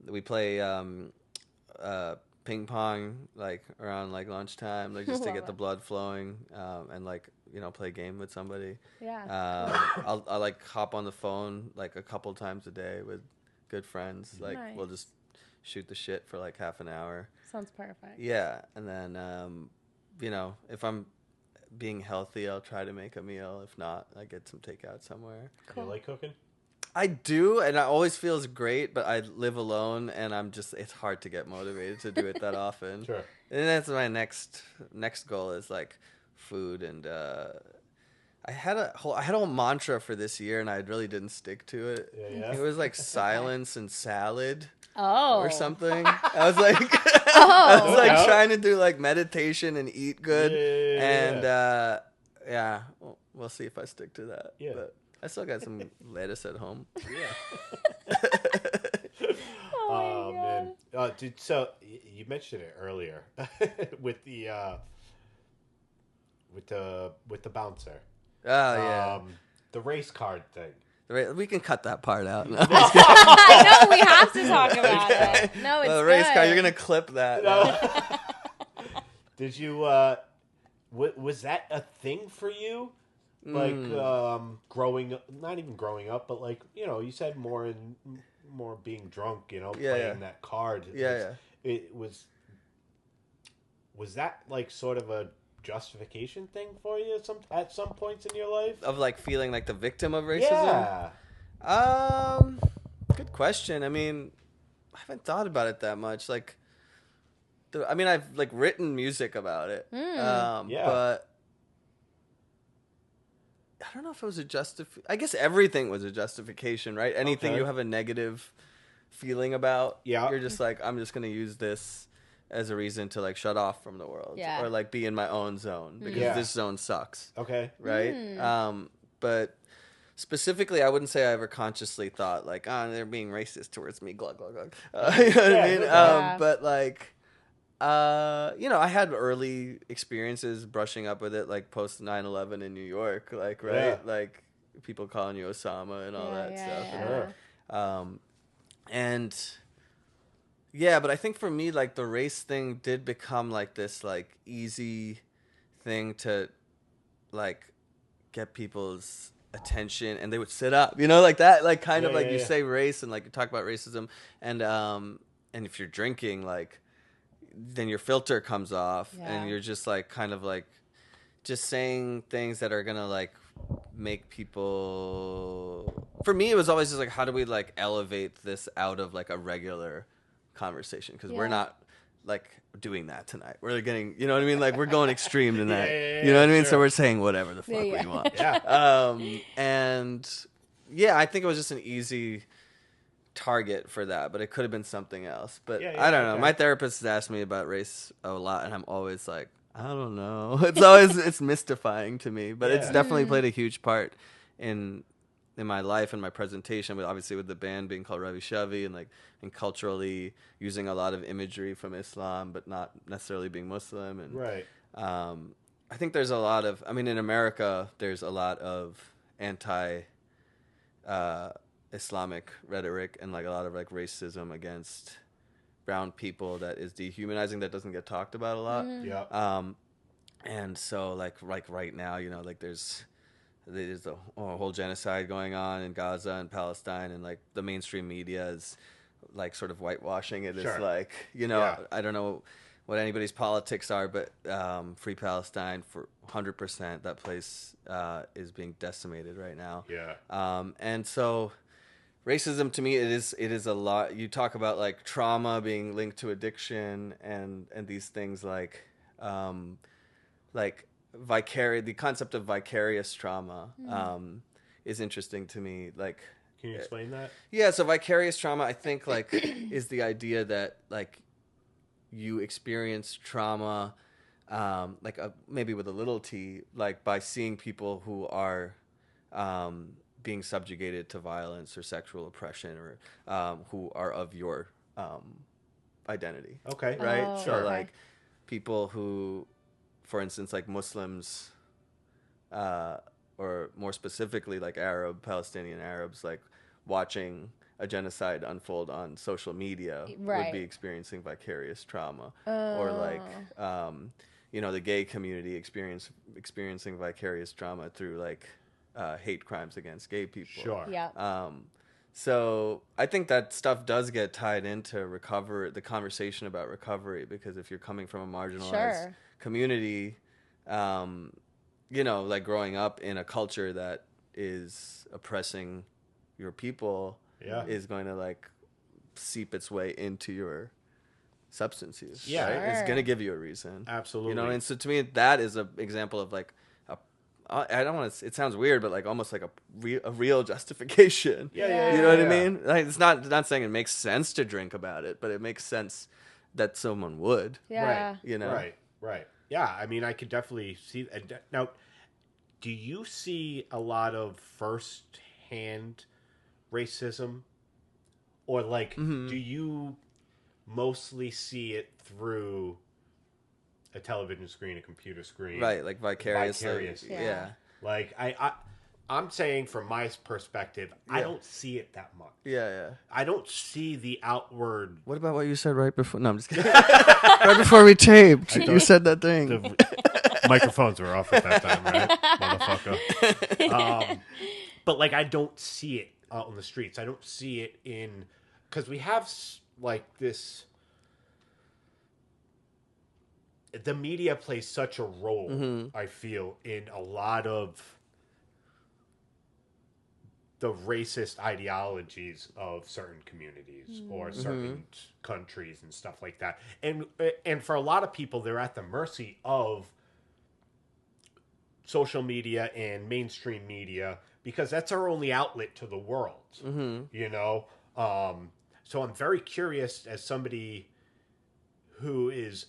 S3: we play ping pong like around like lunchtime, like just to get the blood flowing, and like, you know, play a game with somebody.
S1: Yeah.
S3: I'll like hop on the phone like a couple times a day with good friends. Like we'll just shoot the shit for like half an hour.
S1: Sounds perfect.
S3: Yeah, and then you know, if I'm being healthy, I'll try to make a meal. If not, I get some takeout somewhere.
S2: Cool. You like cooking?
S3: I do, and it always feels great, but I live alone, and it's hard to get motivated to do it that often.
S2: Sure.
S3: And that's my next goal is like food, and I had a whole mantra for this year, and I really didn't stick to it.
S2: Yeah.
S3: It was like silence and salad.
S1: Oh.
S3: Or something. I was like, trying to do like meditation and eat good, and we'll see if I stick to that.
S2: Yeah.
S3: But I still got some lettuce at home.
S2: Yeah. Oh man, dude. So you mentioned it earlier with the bouncer.
S3: Oh yeah.
S2: The race card thing.
S3: We can cut that part out. No,
S1: I know we have to talk about it. No, it's
S3: the race
S1: good.
S3: car. You're gonna clip that.
S2: No. Did you? Was that a thing for you? Like growing up, not even growing up, but like, you know, you said more being drunk, you know, playing that card. It was that like sort of a justification thing for you at some points in your life?
S3: Of like feeling like the victim of racism?
S2: Yeah.
S3: Good question. I mean, I haven't thought about it that much. Like, I've like written music about it. But I don't know if it was I guess everything was a justification, right? Anything you have a negative feeling about, you're just like, I'm just going to use this as a reason to like shut off from the world, or like be in my own zone because this zone sucks.
S2: Okay.
S3: Right. But specifically, I wouldn't say I ever consciously thought like, they're being racist towards me. Glug glug glug. You know what I mean? But like, you know, I had early experiences brushing up with it, like post 9/11 in New York, like like people calling you Osama and all that stuff. And but I think for me, like the race thing did become like this like easy thing to like get people's attention, and they would sit up, you know, like that, like kind of like you say race and like you talk about racism, and if you're drinking, like then your filter comes off and you're just like kind of like just saying things that are gonna like make people, for me it was always just like, how do we like elevate this out of like a regular conversation, because we're not like doing that tonight, we're getting, you know what I mean, like we're going extreme tonight. You know what I mean, so we're saying whatever the fuck we want. And I think it was just an easy target for that, but it could have been something else. But I don't know. My therapist has asked me about race a lot, and I'm always like, I don't know. It's mystifying to me, but it's
S2: Yeah.
S3: definitely played a huge part in my life and my presentation. But obviously, with the band being called Ravi Shavi and culturally using a lot of imagery from Islam, but not necessarily being Muslim. And
S2: Right.
S3: I think there's a lot of. I mean, in America, there's a lot of anti Islamic rhetoric and like a lot of like racism against brown people that is dehumanizing, that doesn't get talked about a lot.
S2: Yeah.
S3: And so like right now, like there's a whole genocide going on in Gaza and Palestine, and like the mainstream media is like sort of whitewashing it.
S2: Sure.
S3: As like,
S2: Yeah.
S3: I don't know what anybody's politics are, but Free Palestine for 100%. That place is being decimated right now.
S2: Yeah.
S3: And so racism to me, it is a lot. You talk about like trauma being linked to addiction and these things like the concept of vicarious trauma is interesting to me. Like,
S2: Can you explain that?
S3: yeah, so vicarious trauma, I think, like, is the idea that like you experience trauma, maybe with a little t, like by seeing people who are being subjugated to violence or sexual oppression, or who are of your identity.
S2: Okay.
S3: Right?
S1: Oh,
S3: So
S1: okay.
S3: like people who, for instance, like Muslims, or more specifically like Palestinian Arabs, like watching a genocide unfold on social media
S1: Right.
S3: would be experiencing vicarious trauma. Or like the gay community experiencing vicarious trauma through like hate crimes against gay people.
S2: Sure.
S1: Yeah.
S3: So I think that stuff does get tied into recovery, the conversation about recovery, because if you're coming from a marginalized
S1: Sure.
S3: community, like growing up in a culture that is oppressing your people,
S2: Yeah.
S3: is going to like seep its way into your substance use.
S2: Yeah.
S3: Right? It's
S1: Sure.
S3: going to give you a reason.
S2: Absolutely.
S3: And so to me, that is an example of like I don't want to. It sounds weird, but like almost like a real justification.
S2: Yeah.
S3: You know what I
S2: Yeah.
S3: mean? Like, it's not saying it makes sense to drink about it, but it makes sense that someone would.
S1: Yeah.
S2: Right. Right. Yeah. I mean, I could definitely see. Now, do you see a lot of first-hand racism, or like, do you mostly see it through a television screen, a computer screen?
S3: Right, like vicariously.
S2: Vicariously.
S3: Yeah.
S2: Like I'm saying from my perspective, I don't see it that much.
S3: Yeah.
S2: I don't see the outward.
S3: What about what you said right before? No, I'm just kidding. Right before we taped, you said that thing.
S2: The microphones were off at that time, right, motherfucker? But like, I don't see it out on the streets. I don't see it in, because we have like this. The media plays such a role, I feel, in a lot of the racist ideologies of certain communities or certain countries and stuff like that. And for a lot of people, they're at the mercy of social media and mainstream media, because that's our only outlet to the world. So I'm very curious, as somebody who is,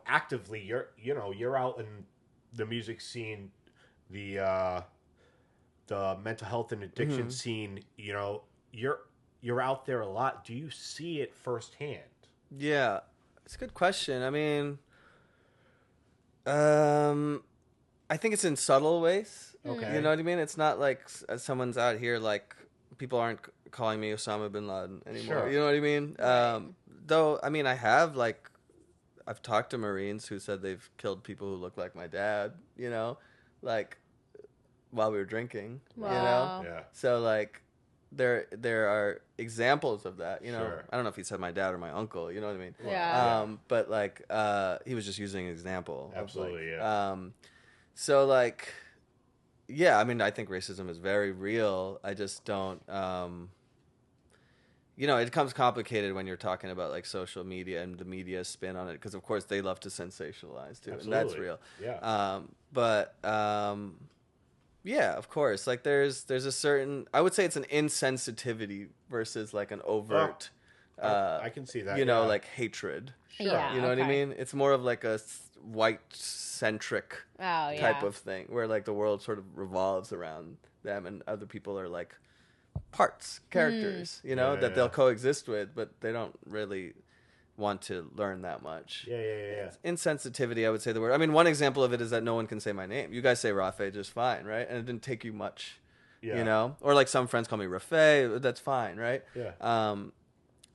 S2: actively, you're out in the music scene, the mental health and addiction scene, you're out there a lot. Do you see it firsthand?
S3: Yeah, it's a good question. I mean, I think it's in subtle ways.
S2: Okay.
S3: You know what I mean? It's not like someone's out here, like, people aren't calling me Osama bin Laden anymore.
S2: Sure.
S3: You know what I mean?
S1: Right.
S3: Though, I mean, I've talked to Marines who said they've killed people who look like my dad, like while we were drinking,
S1: Wow.
S2: Yeah.
S3: So like there are examples of that,
S2: Sure.
S3: I don't know if he said my dad or my uncle, you know what I mean?
S1: Yeah.
S3: But like he was just using an example.
S2: Absolutely,
S3: of, like,
S2: yeah.
S3: So like, yeah, I mean, I think racism is very real. I just don't it becomes complicated when you're talking about like social media and the media spin on it, because of course they love to sensationalize too.
S2: Absolutely.
S3: And that's real.
S2: Yeah.
S3: But yeah, of course, like there's a certain, I would say it's an insensitivity versus like an overt
S2: I can see that.
S3: You know,
S2: yeah.
S3: like hatred.
S2: Sure.
S1: Yeah.
S3: You know what I
S1: okay.
S3: mean? It's more of like a white centric
S1: Oh, yeah.
S3: type of thing where like the world sort of revolves around them and other people are like parts, characters, you know,
S2: Yeah,
S3: that
S2: yeah.
S3: they'll coexist with, but they don't really want to learn that much.
S2: Yeah.
S3: It's insensitivity, I would say the word. I mean, one example of it is that no one can say my name. You guys say Rafay just fine, right? And it didn't take you much,
S2: Yeah.
S3: you know? Or like some friends call me Rafay, that's fine, right?
S2: Yeah.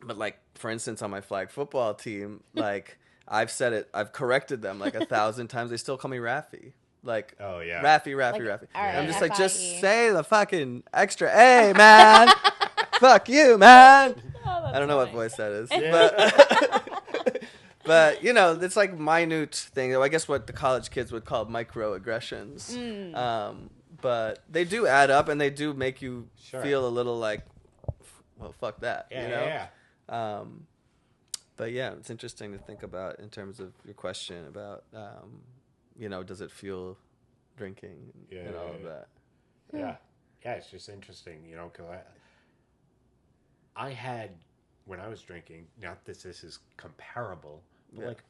S3: But like, for instance, on my flag football team, like I've said it, I've corrected them like 1,000 times. They still call me Raffy. Like,
S2: Oh, yeah.
S3: Raffy.
S1: Like,
S3: Raffy.
S1: all right,
S3: I'm just like, just
S1: F-I-E.
S3: say the fucking extra A, man. Fuck you, man.
S1: Oh, that's
S3: I don't know what
S1: funny.
S3: voice that is.
S2: Yeah.
S3: But, you know, it's like minute thing. I guess what the college kids would call microaggressions. But they do add up and they do make you
S2: Sure.
S3: feel a little like, well, fuck that.
S2: Yeah,
S3: you know?
S2: yeah.
S3: But yeah, it's interesting to think about in terms of your question about, you know, does it fuel drinking and all of that?
S2: Yeah. Yeah, it's just interesting, you know, because I had, when I was drinking, not that this is comparable, but
S3: Yeah.
S2: like,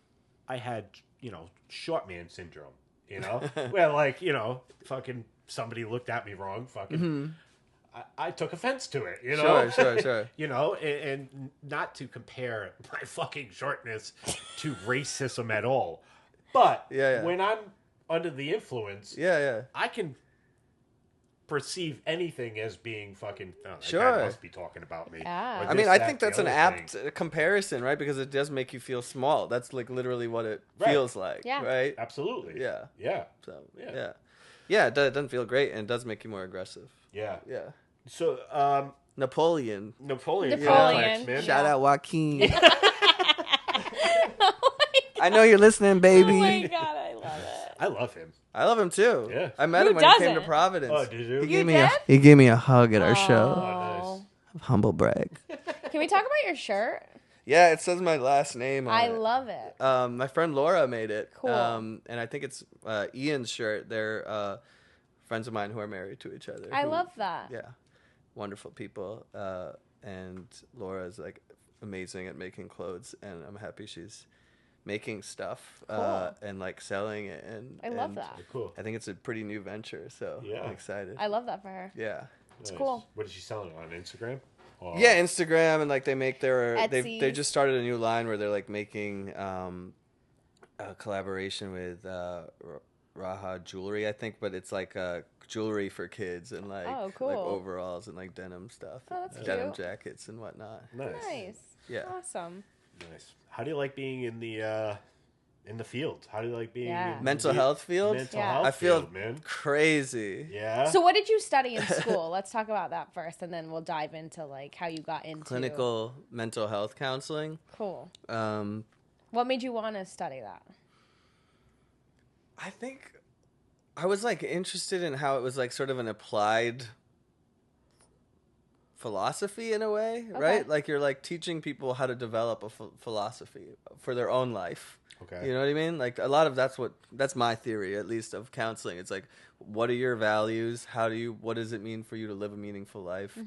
S2: I had, you know, short man syndrome, you know? Where, like, you know, fucking somebody looked at me wrong, fucking. I took offense to it, you know?
S3: Sure.
S2: You know, and not to compare my fucking shortness to racism at all. But
S3: Yeah.
S2: when I'm under the influence,
S3: Yeah.
S2: I can perceive anything as being fucking, oh, that
S3: Sure.
S2: guy must be talking about me.
S1: Yeah.
S2: Or
S3: I
S2: this,
S3: mean, I
S2: that,
S3: think
S2: the
S3: that's an
S2: other
S3: apt
S2: thing.
S3: comparison, right? Because it does make you feel small. That's like literally what it
S2: Right.
S3: feels like,
S1: Yeah.
S3: right?
S2: Absolutely.
S3: Yeah.
S2: Yeah.
S3: So,
S2: Yeah.
S3: yeah, it doesn't feel great, and it does make you more aggressive.
S2: Yeah.
S3: Yeah.
S2: So,
S3: Napoleon.
S2: Napoleon.
S1: Napoleon.
S2: complex, man.
S3: Shout out Joaquin.
S1: Oh
S3: I know you're listening,
S1: my
S3: baby.
S1: god, I love it.
S2: I love him.
S3: I love him too.
S2: Yeah.
S3: I met
S1: Who
S3: him when he came to
S1: doesn't?
S3: Providence.
S2: Oh, did you?
S3: He
S1: You
S3: gave me
S1: did?
S3: he gave me a hug at our
S2: Oh,
S3: show.
S2: nice.
S3: Humble brag.
S1: Can we talk about your shirt?
S3: Yeah, it says my last name on
S1: I
S3: it.
S1: love it.
S3: My friend Laura made it.
S1: Cool.
S3: And I think it's Ian's shirt. They're friends of mine who are married to each other.
S1: I love that.
S3: Yeah, wonderful people. And Laura is like amazing at making clothes, and I'm happy she's making stuff
S1: Cool.
S3: and like selling it. And
S1: I love
S3: and
S1: that.
S2: Cool.
S3: I think it's a pretty new venture, so
S2: Yeah.
S3: I'm excited.
S1: I love that for her.
S3: Yeah.
S2: It's
S1: cool.
S2: What is she selling on Instagram? Or-
S3: Yeah, Instagram, and like they make their
S1: Etsy.
S3: they just started a new line where they're like making a collaboration with Raha Jewelry, I think, but it's like jewelry for kids and like
S1: Oh, cool.
S3: like overalls and like denim stuff,
S1: Oh, that's
S3: denim
S1: cute.
S3: jackets and whatnot.
S2: Nice.
S1: Nice.
S3: Yeah.
S1: Awesome.
S2: Nice. How do you like being in the field? How do you like being
S1: Yeah.
S2: in
S3: Mental
S2: the
S3: health field?
S2: Mental
S1: Yeah.
S2: health
S3: I feel
S2: field, man.
S3: crazy.
S2: Yeah.
S1: So what did you study in school? Let's talk about that first, and then we'll dive into like how you got into
S3: Clinical mental health counseling.
S1: Cool.
S3: Um,
S1: What made you want to study that?
S3: I think I was like interested in how it was like sort of an applied philosophy in a way, right? Like you're like teaching people how to develop a philosophy for their own life.
S2: Okay.
S3: You know what I mean? Like a lot of that's my theory, at least, of counseling. It's like, what are your values? What does it mean for you to live a meaningful life?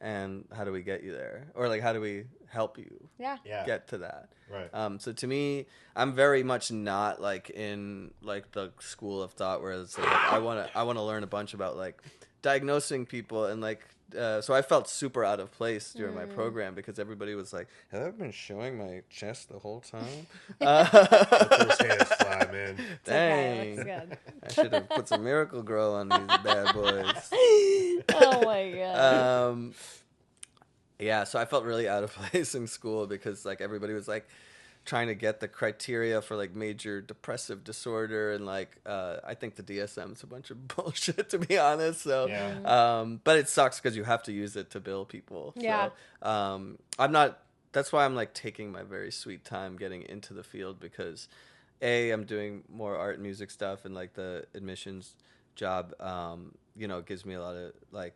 S3: And how do we get you there? Or like, how do we help you
S1: Yeah.
S2: Yeah.
S3: get to that?
S2: Right.
S3: So to me, I'm very much not like in like the school of thought where it's like I want to learn a bunch about like diagnosing people and like so I felt super out of place during my program because everybody was like, "Have I been showing my chest the whole time?"
S2: Let those hairs fly, man.
S1: It's
S3: Dang,
S1: okay. Looks good.
S3: I should have put some Miracle Grow on these bad boys.
S1: Oh my god.
S3: Yeah, so I felt really out of place in school because like everybody was like trying to get the criteria for like major depressive disorder and like I think the DSM's a bunch of bullshit, to be honest. So
S2: Yeah.
S3: but it sucks because you have to use it to bill people.
S1: Yeah.
S3: So I'm not, that's why I'm like taking my very sweet time getting into the field because I'm doing more art and music stuff and like the admissions job you know, gives me a lot of like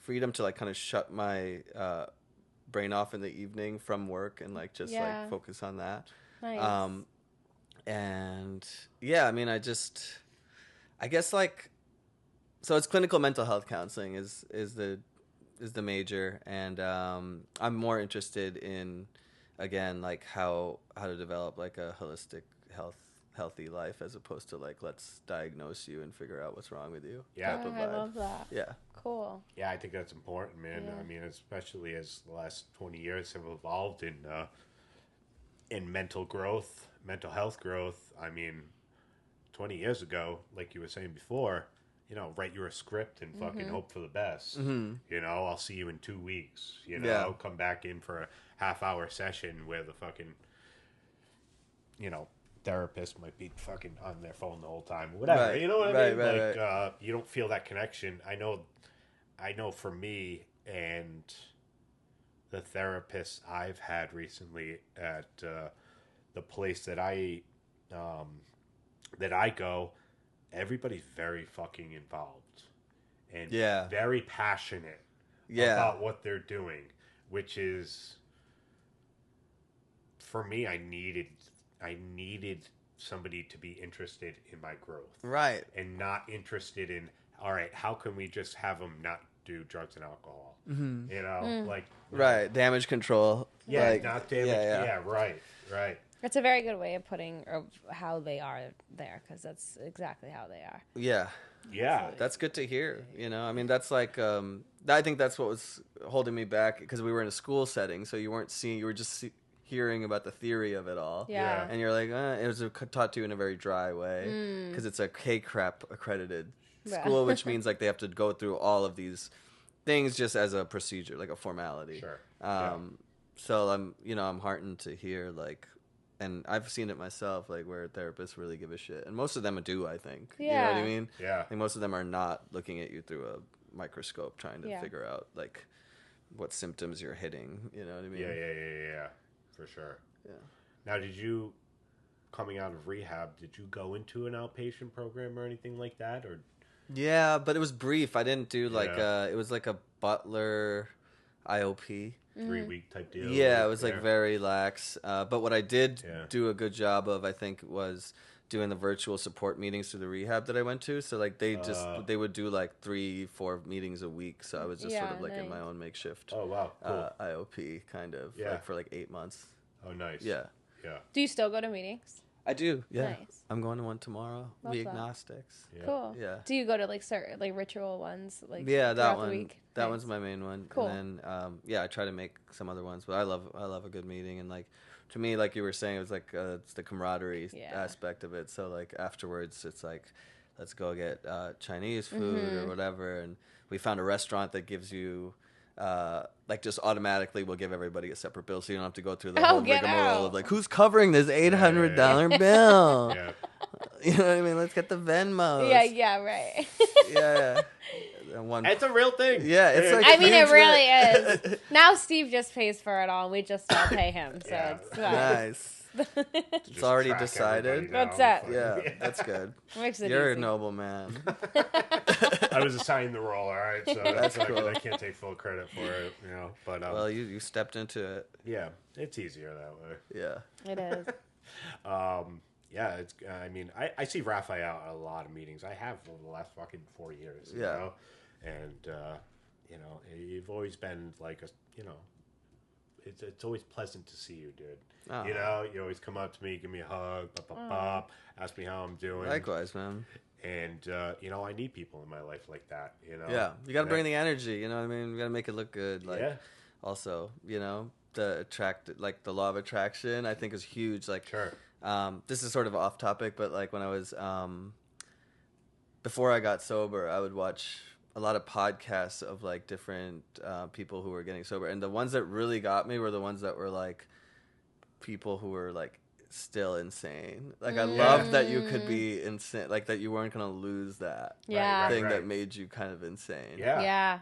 S3: freedom to like kind of shut my brain off in the evening from work and like just
S1: Yeah.
S3: like focus on that.
S1: Nice.
S3: And yeah, I mean, I guess like, so it's clinical mental health counseling is the is the major, and I'm more interested in, again, like how to develop like a holistic healthy life as opposed to like let's diagnose you and figure out what's wrong with you.
S2: Yeah.
S3: type of
S1: I
S3: vibe.
S1: love that.
S3: Yeah.
S1: Cool.
S2: Yeah, I think that's important, man.
S1: Yeah.
S2: I mean, especially as the last 20 years have evolved in mental growth, mental health growth. I mean, 20 years ago, like you were saying before, write you a script and fucking hope for the best.
S3: Mm-hmm.
S2: I'll see you in 2 weeks.
S3: Yeah.
S2: Come back in for a half-hour session where the fucking, therapist might be fucking on their phone the whole time. Whatever.
S3: Right.
S2: You know what I
S3: Right,
S2: mean?
S3: right,
S2: Like, you don't feel that connection. I know for me and the therapists I've had recently at the place that I go, everybody's very fucking involved and
S3: Yeah.
S2: very passionate
S3: Yeah.
S2: about what they're doing, which is, for me, I needed somebody to be interested in my growth.
S3: Right.
S2: And not interested in, all right, how can we just have them not do drugs and alcohol? Like...
S3: Right. Damage control.
S2: Yeah,
S3: like,
S2: not damage. Yeah, right.
S1: That's a very good way of putting of how they are there, because that's exactly how they are.
S3: Yeah.
S2: Yeah.
S3: That's good to hear. I mean, that's like, I think that's what was holding me back, because we were in a school setting, so you weren't seeing, you were just hearing about the theory of it all.
S1: Yeah.
S3: And you're like, it was taught to you in a very dry way, because it's a K-crap accredited school, which means like they have to go through all of these things just as a procedure, like a formality.
S2: Sure.
S3: So I'm heartened to hear, like, and I've seen it myself, like where therapists really give a shit, and most of them do, I think.
S1: Yeah.
S3: You know what I mean?
S2: Yeah.
S3: I think most of them are not looking at you through a microscope trying to figure out like what symptoms you're hitting. You know what I mean?
S2: Yeah. For sure.
S3: Yeah.
S2: Now, coming out of rehab, did you go into an outpatient program or anything like that, or?
S3: Yeah, but it was brief. I didn't do like
S2: Yeah.
S3: it was like a butler IOP.
S2: 3-week type deal.
S3: Yeah, it was like very lax. But what I did
S2: Yeah.
S3: do a good job of, I think, was doing the virtual support meetings through the rehab that I went to. So like they would do like 3-4 meetings a week. So I was just sort of like in my own makeshift
S2: Oh wow, cool.
S3: IOP kind of
S2: Yeah.
S3: like for like 8 months.
S2: Oh nice.
S3: Yeah.
S1: Do you still go to meetings?
S3: I do. Yeah.
S1: Nice.
S3: I'm going to one tomorrow.
S1: Love
S3: We
S1: that.
S3: agnostics.
S2: Yeah.
S1: Cool.
S3: Yeah.
S1: Do you go to like certain like ritual ones like
S3: Yeah, that
S1: throughout
S3: one.
S1: the week?
S3: That
S1: Nice.
S3: one's my main one.
S1: Cool.
S3: And then I try to make some other ones, but I love a good meeting, and like to me, like you were saying, it was like it's the camaraderie aspect of it. So like afterwards, it's like let's go get Chinese food or whatever, and we found a restaurant that gives you. Like just automatically will give everybody a separate bill, so you don't have to go through the whole
S1: get
S3: rigmarole
S1: out.
S3: of like who's covering this $800 bill.
S2: Yeah.
S3: You know what I mean? Let's get the Venmos.
S1: Yeah, right.
S3: Yeah. And one.
S2: It's a real thing.
S3: Yeah, it's like
S1: I mean, it
S3: huge
S1: really
S3: lit-
S1: is. Now Steve just pays for it all, and we just all pay him. So
S2: Yeah.
S1: it's fine.
S3: Nice.
S2: Just
S3: It's already
S2: track
S3: decided.
S2: everybody down.
S1: What's that?
S3: Yeah, that's good.
S1: Makes it
S3: You're
S1: easy.
S3: a noble man.
S2: I was assigned the role, all right, so
S3: That's
S2: like,
S3: cool.
S2: I can't take full credit for it, But
S3: Well, you stepped into it.
S2: yeah, it's easier that way.
S3: Yeah.
S1: It is.
S2: Yeah, it's. I mean, I see Rafay out at a lot of meetings. I have over the last fucking 4 years. You
S3: Yeah.
S2: know? And you've always been like it's always pleasant to see you, dude.
S3: Oh.
S2: You always come up to me, give me a hug, pop, ask me how I'm doing.
S3: Likewise, man.
S2: And I need people in my life like that.
S3: Yeah, you got to bring the energy. You know what I mean? You got to make it look good. Like,
S2: Yeah.
S3: also, the the law of attraction, I think is huge. Like,
S2: Sure.
S3: This is sort of off topic, but like when I was before I got sober, I would watch a lot of podcasts of like different people who were getting sober, and the ones that really got me were the ones that were like people who were like still insane. Like I loved that you could be insane, like that you weren't gonna lose that
S1: Yeah.
S2: Right.
S3: thing that made you kind of insane.
S2: Yeah.
S1: Yeah.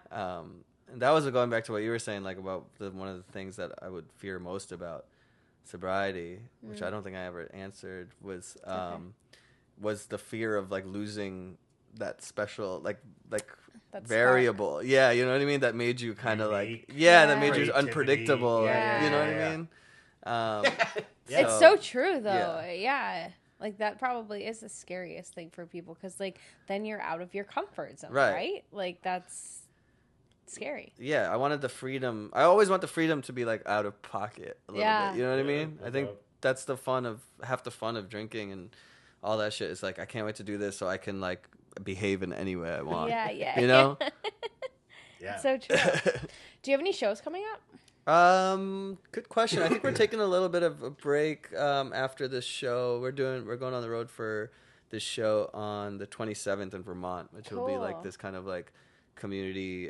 S3: And that was going back to what you were saying, like about one of the things that I would fear most about sobriety, which I don't think I ever answered, was the fear of like losing that special like
S1: That's
S3: variable. Yeah, you know what I mean? That made you kind of like
S2: Unique.
S3: that made you
S2: Creativity.
S3: unpredictable.
S1: Yeah.
S3: You know what
S2: Yeah.
S3: I mean?
S1: It's so true, though. Yeah. Like, that probably is the scariest thing for people, because, like, then you're out of your comfort zone,
S3: Right.
S1: right? Like, that's... scary.
S3: Yeah, I wanted the freedom. I always want the freedom to be like out of pocket a little
S1: Yeah.
S3: bit. You know what I
S2: Yeah,
S3: mean? I
S2: that's
S3: think
S2: dope.
S3: that's half the fun of drinking and all that shit. Is like I can't wait to do this so I can like behave in any way I want.
S1: Yeah, yeah.
S3: You know?
S2: Yeah.
S1: So true. Do you have any shows coming up?
S3: Good question. I think we're taking a little bit of a break after this show. We're going on the road for this show on the 27th in Vermont, which will be like
S1: Cool.
S3: this kind of like community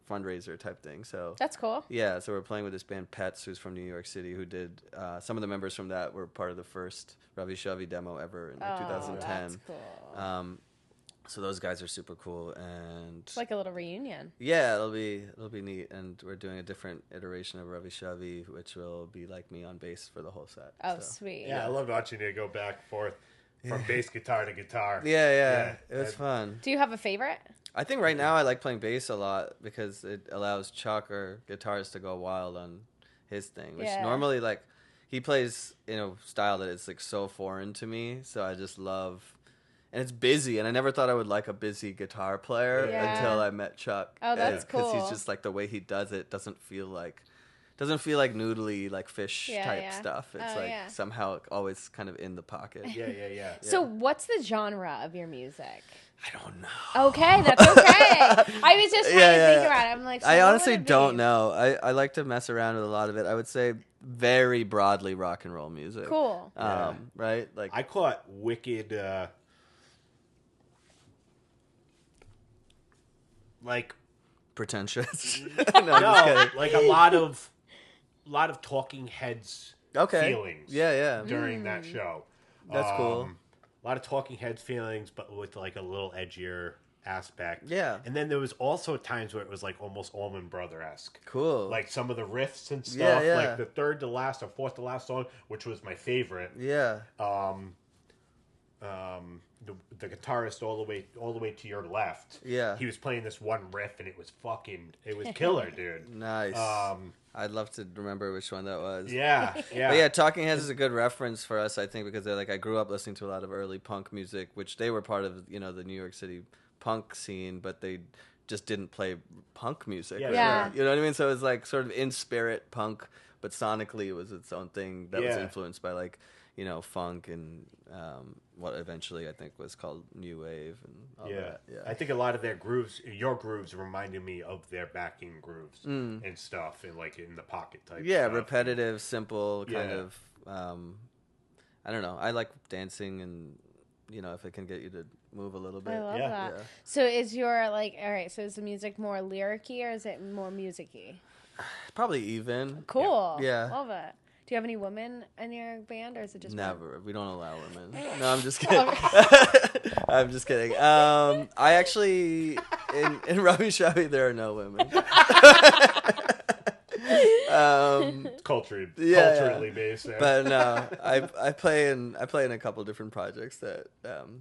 S3: fundraiser type thing. So
S1: That's cool.
S3: yeah, so we're playing with this band Pets, who's from New York City, who did some of the members from that were part of the first Ravi Shavi demo ever in like 2010.
S1: That's cool.
S3: So those guys are super cool, and
S1: It's like a little reunion.
S3: yeah, it'll be neat. And we're doing a different iteration of Ravi Shavi, which will be like me on bass for the whole set.
S1: Oh,
S3: so.
S1: sweet.
S2: Yeah, I love watching you go back and forth from bass guitar to guitar.
S3: Yeah, it was fun.
S1: Do you have a favorite?
S3: I think right now I like playing bass a lot because it allows Chuck, our guitarist, to go wild on his thing, which normally like he plays in a style that is like so foreign to me. So I just love. And it's busy, and I never thought I would like a busy guitar player until I met Chuck.
S1: Oh, that's cool.
S3: Because he's just like the way he does it doesn't feel like noodly like fish type stuff. It's somehow always kind of in the pocket.
S2: Yeah.
S1: So what's the genre of your music?
S3: I don't know.
S1: Okay, that's okay. I was just trying to think about it. I'm like, so
S3: I
S1: what
S3: honestly
S1: would it be?
S3: don't know. I like to mess around with a lot of it. I would say very broadly rock and roll music.
S1: Cool.
S3: Right? Like
S2: I caught wicked like
S3: pretentious.
S2: no,
S3: just kidding.
S2: like a lot of Talking Heads feelings.
S3: Yeah.
S2: During that show.
S3: That's cool.
S2: A lot of Talking Heads feelings, but with like a little edgier aspect.
S3: Yeah.
S2: And then there was also times where it was like almost Allman Brother-esque.
S3: Cool.
S2: Like some of the riffs and stuff.
S3: Yeah.
S2: Like the third to last or fourth to last song, which was my favorite.
S3: Yeah.
S2: The guitarist all the way to your left.
S3: Yeah.
S2: He was playing this one riff and it was killer, dude.
S3: Nice. I'd love to remember which one that was.
S2: Yeah.
S3: But yeah, Talking Heads is a good reference for us, I think, because they're like I grew up listening to a lot of early punk music, which they were part of, the New York City punk scene, but they just didn't play punk music.
S1: Yeah.
S3: You know what I mean? So it was like sort of in spirit punk, but sonically it was its own thing that was influenced by like, funk and what eventually I think was called new wave and all that. Yeah.
S2: I think a lot of their grooves, your grooves, reminded me of their backing grooves and stuff, and like in the pocket type. Stuff.
S3: Repetitive, simple, kind of. I don't know. I like dancing, and if it can get you to move a little bit.
S1: I love that.
S3: Yeah.
S1: So is your like all right? So is the music more lyric-y or is it more music-y?
S3: Probably even.
S1: Cool.
S3: Yeah.
S1: Love it. Do you have any women in your band, or is it just
S3: never?
S1: men?
S3: We don't allow women. No, I'm just kidding. I'm just kidding. I actually in Ravi Shavi there are no women.
S2: Culturally based. There.
S3: But no, I play in a couple different projects that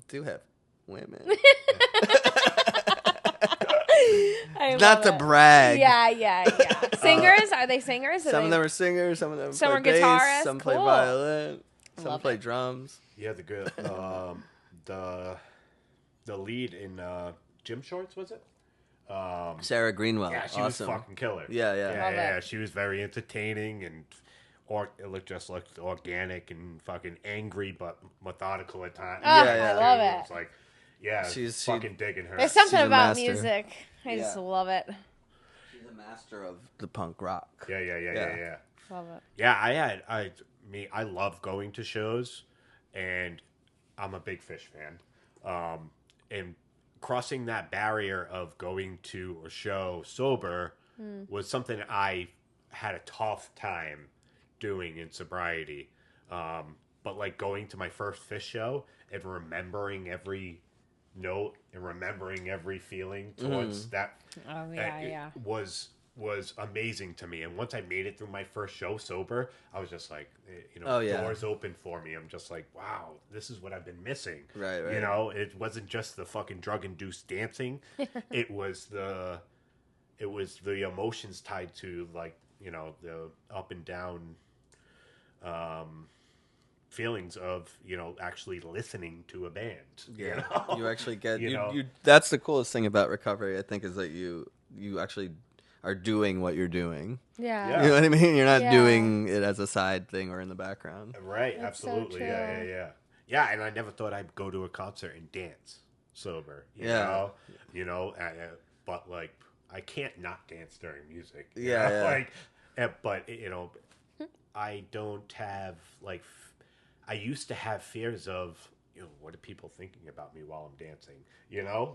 S3: do have women. Not to brag.
S1: Yeah. Singers? Are they singers?
S3: Some of them are singers. Some of them
S1: Some
S3: play
S1: are
S3: bass.
S1: guitarists?
S3: Some play
S1: Cool.
S3: violin. Some
S1: Love
S3: play
S1: it.
S3: drums.
S2: Yeah, the good. The lead in Gym Shorts, was it?
S3: Sarah Greenwell.
S2: Yeah, she
S3: awesome.
S2: was fucking killer.
S3: Yeah.
S1: Love it.
S2: She was very entertaining and it looked organic and fucking angry but methodical at times.
S1: Oh,
S3: Yeah.
S1: I love
S2: It
S1: it.
S2: was like, yeah,
S3: She's-
S2: fucking digging her.
S1: There's something
S3: She's a
S1: about
S3: master.
S1: music. I just
S3: Yeah.
S1: love it.
S3: She's a master of the punk rock.
S2: Yeah.
S1: Love it.
S2: Yeah, I love going to shows, and I'm a big Fish fan. And crossing that barrier of going to a show sober was something I had a tough time doing in sobriety. But like going to my first Fish show and remembering every note and remembering every feeling towards that
S1: Yeah.
S2: was amazing to me. And once I made it through my first show sober, I was just like, doors open for me. I'm just like, wow, this is what I've been missing.
S3: Right.
S2: It wasn't just the fucking drug induced dancing. it was the emotions tied to like, the up and down feelings of, actually listening to a band.
S3: Yeah,
S2: You know?
S3: you actually get
S2: You know?
S3: you. That's the coolest thing about recovery, I think, is that you actually are doing what you're doing.
S1: Yeah.
S3: You know what I mean? You're not
S1: Yeah.
S3: doing it as a side thing or in the background.
S2: Right,
S1: That's so
S2: absolutely. Yeah,
S1: true.
S2: yeah, yeah. Yeah, and I never thought I'd go to a concert and dance sober.
S3: Yeah.
S2: But like I can't not dance during music. you
S3: Yeah,
S2: know?
S3: yeah.
S2: Like, but I don't have like. I used to have fears of, what are people thinking about me while I'm dancing?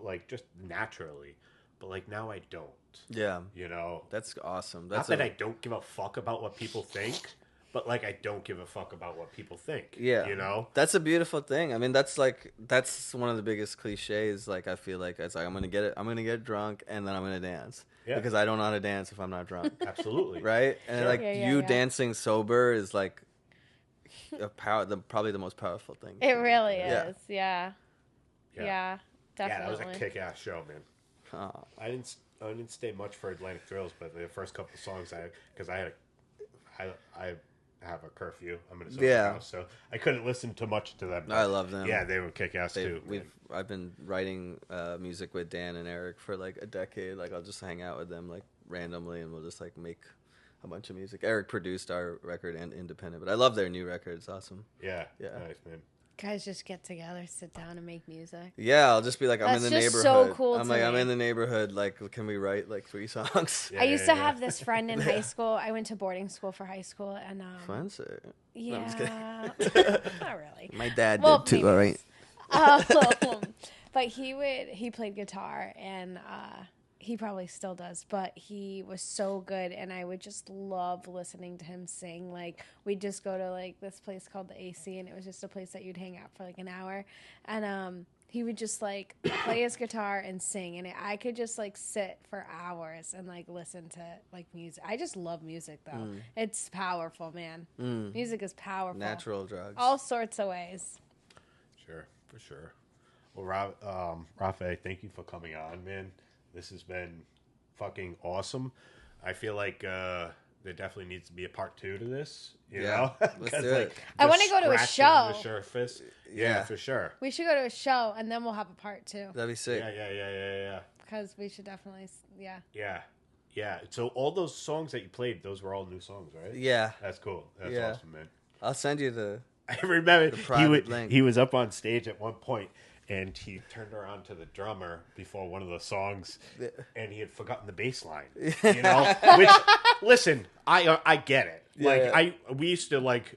S2: Like just naturally. But like now I don't.
S3: Yeah,
S2: You know,
S3: that's awesome.
S2: not that I don't give a fuck about what people think, but like I don't give a fuck about what people think.
S3: Yeah. That's a beautiful thing. I mean, that's one of the biggest cliches. Like, I feel like it's like I'm gonna get drunk and then I'm gonna dance.
S2: Yeah.
S3: Because I don't know how to dance if I'm not drunk.
S2: Absolutely.
S3: Right? And
S2: Sure.
S3: like
S1: Yeah.
S3: dancing sober is like probably the most powerful thing.
S1: It really
S3: Yeah.
S1: is. Yeah.
S2: Yeah.
S1: Yeah.
S2: Yeah,
S1: Definitely.
S2: that was a kick-ass show, man.
S3: Oh.
S2: I didn't stay much for Atlantic Thrills, but the first couple of songs I have a curfew. I'm in a sober
S3: Yeah.
S2: house, so I couldn't listen to much to them.
S3: I love them.
S2: Yeah, they were kick-ass too. man.
S3: I've been writing music with Dan and Eric for like a decade. Like, I'll just hang out with them like randomly, and we'll just like make a bunch of music. Eric produced our record and independent, but I love their new record. It's awesome.
S2: Yeah,
S3: Yeah.
S2: nice, man.
S1: Guys just get together, sit down, and make music.
S3: Yeah, I'll just be like, I'm in the
S1: That's just
S3: neighborhood.
S1: so cool
S3: I'm
S1: to
S3: like, I'm
S1: me.
S3: in the neighborhood. Like, can we write like 3 songs?
S2: Yeah,
S1: I used to
S2: yeah.
S1: have this friend in high school. I went to boarding school for high school, and
S3: Fancy.
S1: yeah,
S3: I'm just kidding.
S1: not really.
S3: My dad
S1: Well,
S3: did too.
S1: maybe.
S3: All right.
S1: But he played guitar, and he probably still does, but he was so good, and I would just love listening to him sing. Like, we'd just go to like this place called the AC, and it was just a place that you'd hang out for like an hour, and he would just like play his guitar and sing, and I could just like sit for hours and like listen to like music. I just love music though. It's powerful, man. Music is powerful.
S3: Natural drugs.
S1: All sorts of ways.
S2: Sure, for sure. Well, Rafay, thank you for coming on, man. This has been fucking awesome. I feel like there definitely needs to be a part 2 to this. You know?
S3: Let's
S2: 'Cause,
S3: do it.
S2: like,
S1: I
S2: just
S1: wanna go to a
S2: scratching
S1: show.
S2: The surface.
S3: Yeah.
S2: Yeah, for sure.
S1: We should go to a show, and then we'll have a part 2.
S3: That'd be sick.
S2: Yeah.
S1: Because we should definitely, yeah.
S2: Yeah. So all those songs that you played, those were all new songs, right?
S3: Yeah.
S2: That's cool. That's
S3: Yeah.
S2: awesome, man.
S3: I'll send you the.
S2: I remember
S3: private link.
S2: he was up on stage at one point, and he turned around to the drummer before one of the songs, and he had forgotten the bass line. Which, listen, I get it. Like, we used to like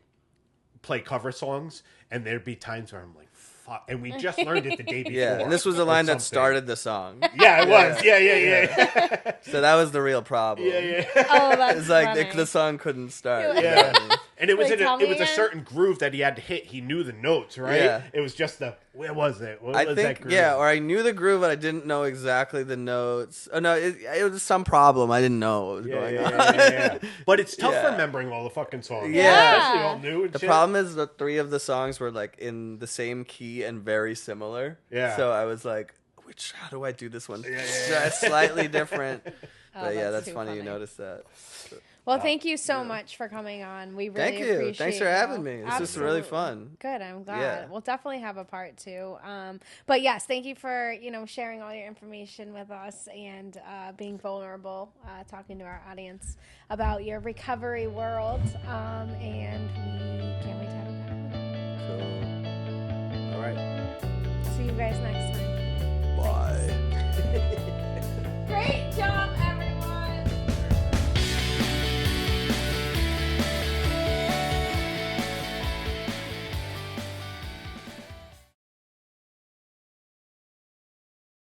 S2: play cover songs, and there'd be times where I'm like, fuck, and we just learned it the day before.
S3: Yeah, and this was the
S2: or
S3: line that
S2: something.
S3: started the song.
S2: Yeah, it was. Yeah.
S3: So that was the real problem.
S2: Yeah.
S1: Oh, that's
S3: It's like
S1: funny.
S3: the song couldn't start.
S2: Yeah. And it was
S1: Wait,
S2: it
S1: tell
S2: was
S1: me
S2: a
S1: again?
S2: certain groove that he had to hit. He knew the notes, right?
S3: Yeah.
S2: It was just where was it? What
S3: I
S2: was that
S3: think,
S2: groove?
S3: or I knew the groove, but I didn't know exactly the notes. Oh, no, it was some problem. I didn't know what was going on.
S2: Yeah. But it's tough
S3: Yeah.
S2: remembering all the fucking songs.
S3: Yeah.
S2: Especially all new and
S3: The
S2: shit.
S3: problem is the 3 of the songs were like in the same key and very similar.
S2: Yeah.
S3: So I was like, how do I do this one?
S2: Yeah.
S3: Slightly different. But yeah,
S1: that's
S3: that's
S1: too
S3: funny you
S1: funny.
S3: noticed that.
S1: Well, thank you so much for coming on. We really
S3: Thank you.
S1: appreciate
S3: Thanks for
S1: you.
S3: having me. This is really
S1: Absolutely.
S3: fun.
S1: Good. I'm glad.
S3: Yeah.
S1: We'll definitely have a part 2. But yes, thank you for sharing all your information with us and being vulnerable, talking to our audience about your recovery world. And we can't wait to have you back.
S3: Cool.
S2: All right.
S1: See you guys next time.
S3: Bye.
S1: Great job.